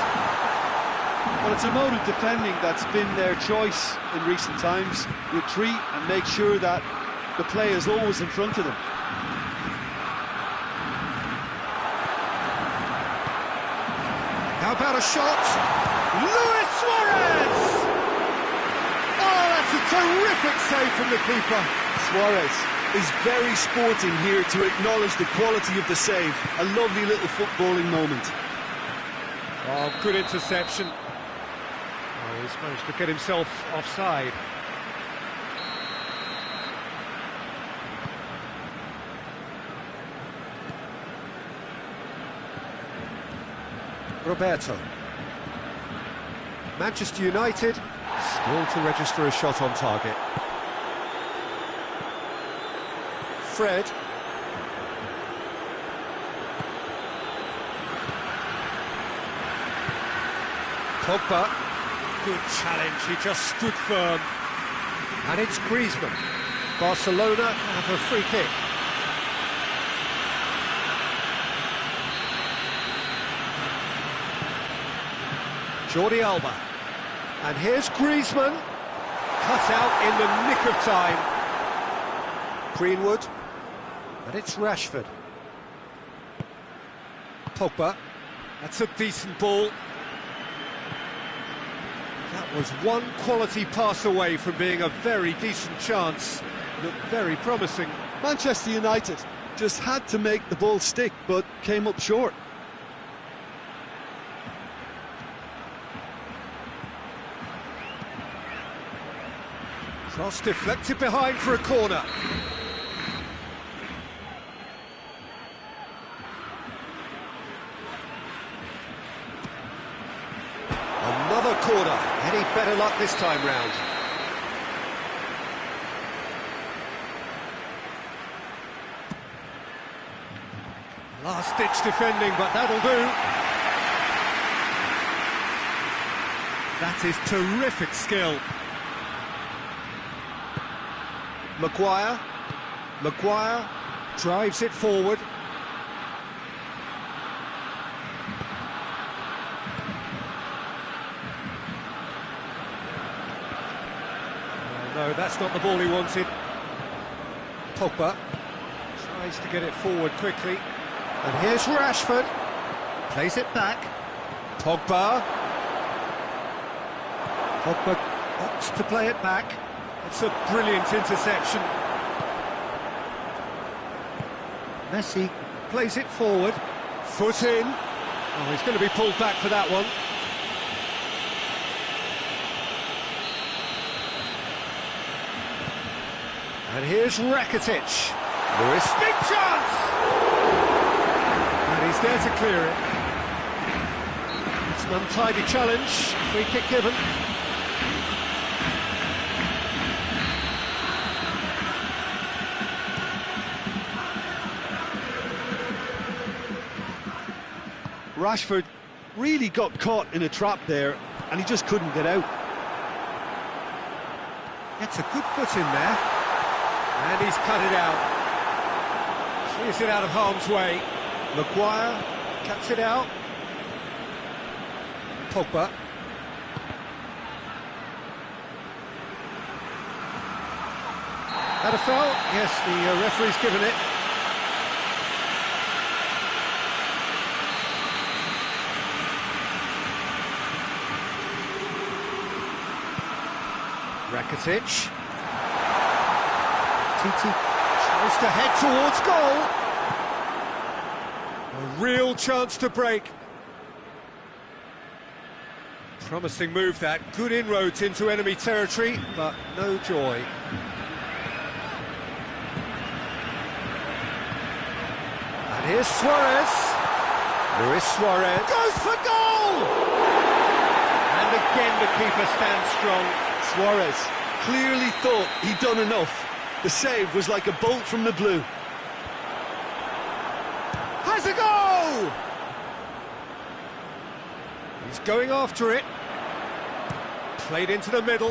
Well, it's a mode of defending that's been their choice in recent times. Retreat and make sure that the play is always in front of them. How about a shot? Luis Suarez! Oh, that's a terrific save from the keeper. Suarez is very sporting here to acknowledge the quality of the save. A lovely little footballing moment. Oh, good interception. Oh, he's managed to get himself offside. Roberto. Manchester United still to register a shot on target. Fred. Pogba. Good challenge, he just stood firm. And it's Griezmann. Barcelona have a free kick. Jordi Alba. And here's Griezmann. Cut out in the nick of time. Greenwood. And it's Rashford. Pogba. That's a decent ball. That was one quality pass away from being a very decent chance. Looked very promising. Manchester United just had to make the ball stick, but came up short. Cross deflected behind for a corner. Another corner. Any better luck this time round? Last-ditch defending, but that'll do. That is terrific skill. Maguire drives it forward. Oh, no, that's not the ball he wanted. Pogba tries to get it forward quickly. And here's Rashford. Plays it back. Pogba opts to play it back. It's a brilliant interception. Messi plays it forward. Foot in. Oh, he's going to be pulled back for that one. And here's Rakitic. Lewis, big chance! He's there to clear it. It's an untidy challenge, free kick given. Rashford really got caught in a trap there, and he just couldn't get out. Gets a good foot in there, and he's cut it out. Clears it out of harm's way. Maguire cuts it out. Pogba. Had a foul? Yes, the referee's given it. Rakitic. Titi tries to head towards goal. A real chance to break. Promising move that. Good inroads into enemy territory, but no joy. And here's Suarez. Luis Suarez goes for goal! And again the keeper stands strong. Suarez clearly thought he'd done enough. The save was like a bolt from the blue. Has a go! He's going after it. Played into the middle.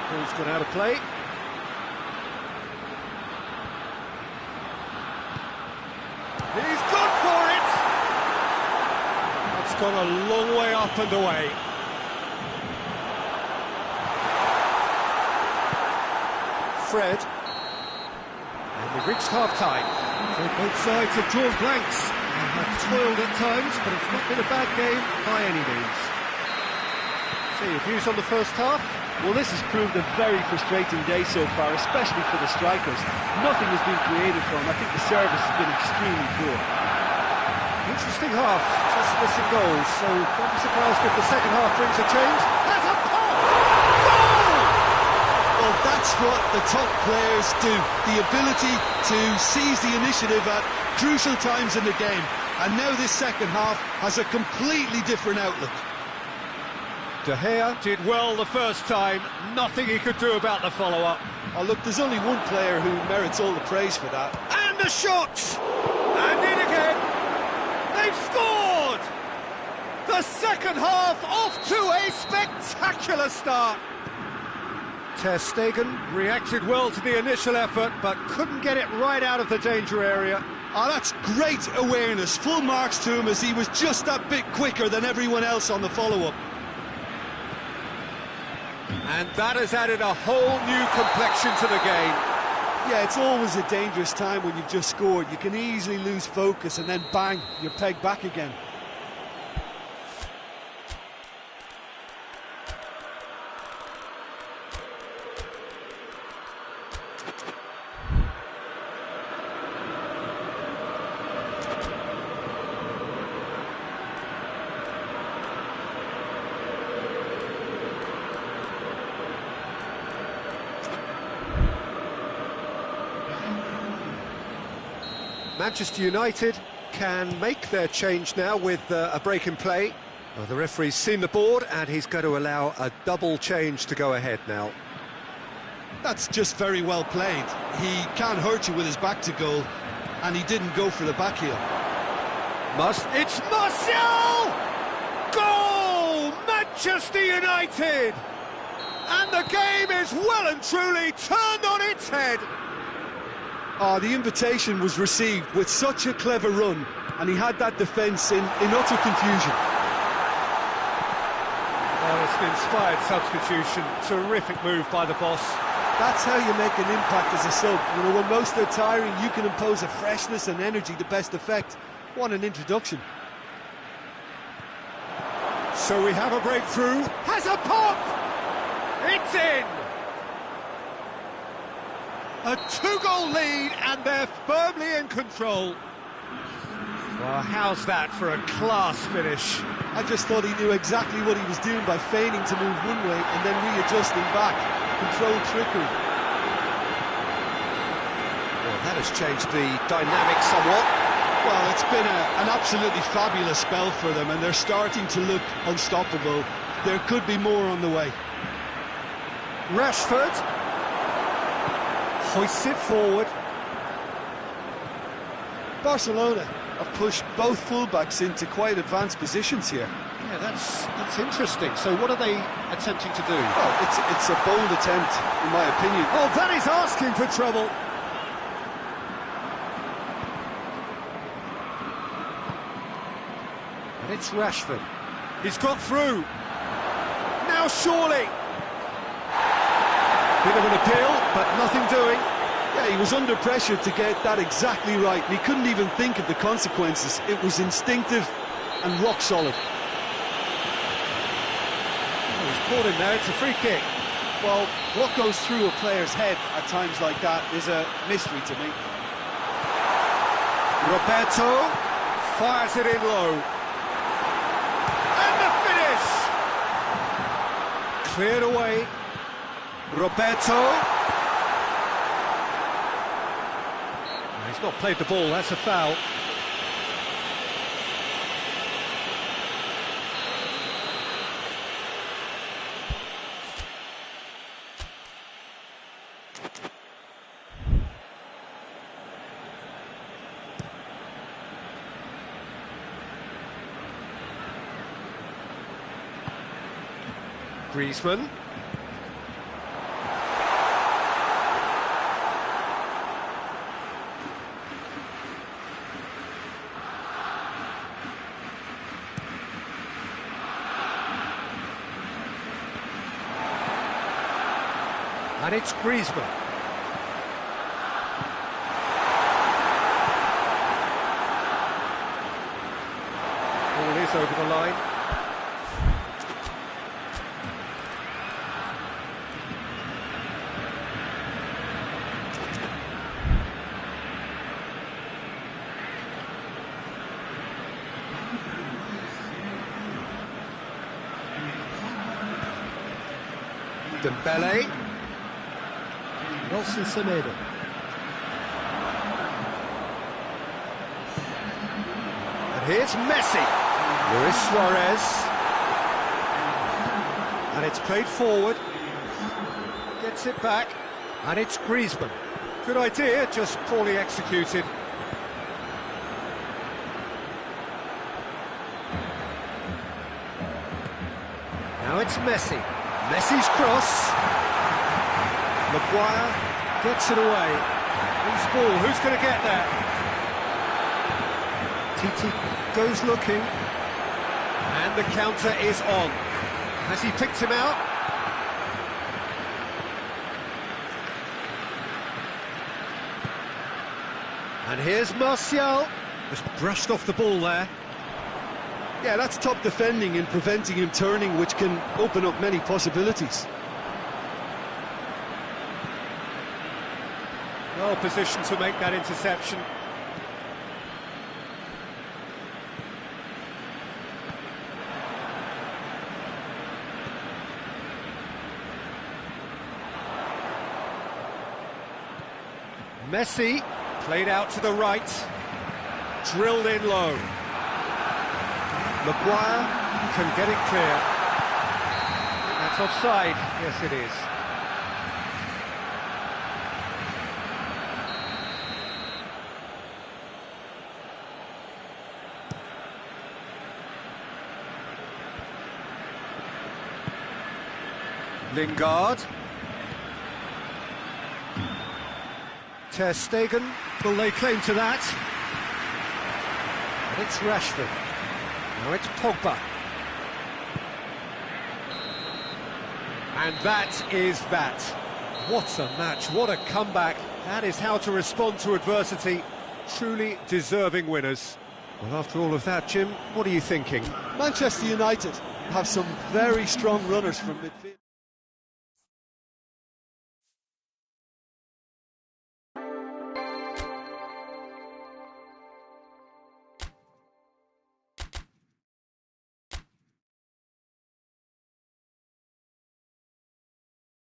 Ball's gone out of play. He's gone for it! It's gone a long way up and away. Fred. And we've reached half-time. So both sides have drawn blanks. They have toiled at times, but it's not been a bad game by any means. So your views on the first half? Well, this has proved a very frustrating day so far, especially for the strikers. Nothing has been created for them. I think the service has been extremely poor. Interesting half, just missing goals, so don't be surprised if the second half brings a change. Has a pop! Goal! Well, that's what the top players do. The ability to seize the initiative at crucial times in the game. And now this second half has a completely different outlook. De Gea did well the first time, nothing he could do about the follow-up. Oh, look, there's only one player who merits all the praise for that. And the shot! And in again! They've scored! The second half off to a spectacular start! Ter Stegen reacted well to the initial effort, but couldn't get it right out of the danger area. Oh, that's great awareness. Full marks to him as he was just that bit quicker than everyone else on the follow-up. And that has added a whole new complexion to the game. Yeah, it's always a dangerous time when you've just scored. You can easily lose focus and then bang, you're pegged back again. Manchester United can make their change now with a break in play. Well, the referee's seen the board and he's going to allow a double change to go ahead now. That's just very well played. He can't hurt you with his back to goal, and he didn't go for the back heel. It's Martial! Goal! Manchester United! And the game is well and truly turned on its head. Oh, the invitation was received with such a clever run, and he had that defence in utter confusion. Well, it's an inspired substitution. Terrific move by the boss. That's how you make an impact as a sub. You know, when most are tiring, you can impose a freshness and energy to best effect. What an introduction. So we have a breakthrough. Has a pop! It's in! A two-goal lead, and they're firmly in control. Well, how's that for a class finish? I just thought he knew exactly what he was doing by feigning to move one way and then readjusting back. Controlled trickery. Well, That has changed the dynamic somewhat. Well, it's been an absolutely fabulous spell for them, and they're starting to look unstoppable. There could be more on the way. Rashford hoists it forward. Barcelona have pushed both fullbacks into quite advanced positions here. Yeah, that's interesting. So what are they attempting to do? Well, it's a bold attempt, in my opinion. Oh, that is asking for trouble. And it's Rashford. He's got through. Now surely. Bit of an appeal, but nothing doing. Yeah, he was under pressure to get that exactly right. He couldn't even think of the consequences. It was instinctive and rock solid. Oh, he's caught him there. It's a free kick. Well, what goes through a player's head at times like that is a mystery to me. Roberto fires it in low. And the finish! Cleared away. Roberto. He's not played the ball, that's a foul. Griezmann. And it's Griezmann. Ball is over the line. Dembele. Nelson Semedo. And here's Messi. Luis Suarez. And it's played forward. Gets it back. And it's Griezmann. Good idea, just poorly executed. Now it's Messi. Messi's cross. Maguire gets it away. Loose ball, who's going to get there? Titi goes looking. And the counter is on. Has he picked him out? And here's Martial. Just brushed off the ball there. Yeah, that's top defending and preventing him turning, which can open up many possibilities. Well positioned to make that interception. Messi, played out to the right, drilled in low. Maguire can get it clear. That's offside, yes it is. Lingard. Ter Stegen will lay claim to that. And it's Rashford. Now it's Pogba. And that is that. What a match, what a comeback. That is how to respond to adversity. Truly deserving winners. Well, after all of that, Jim, what are you thinking? Manchester United have some very strong runners from midfield.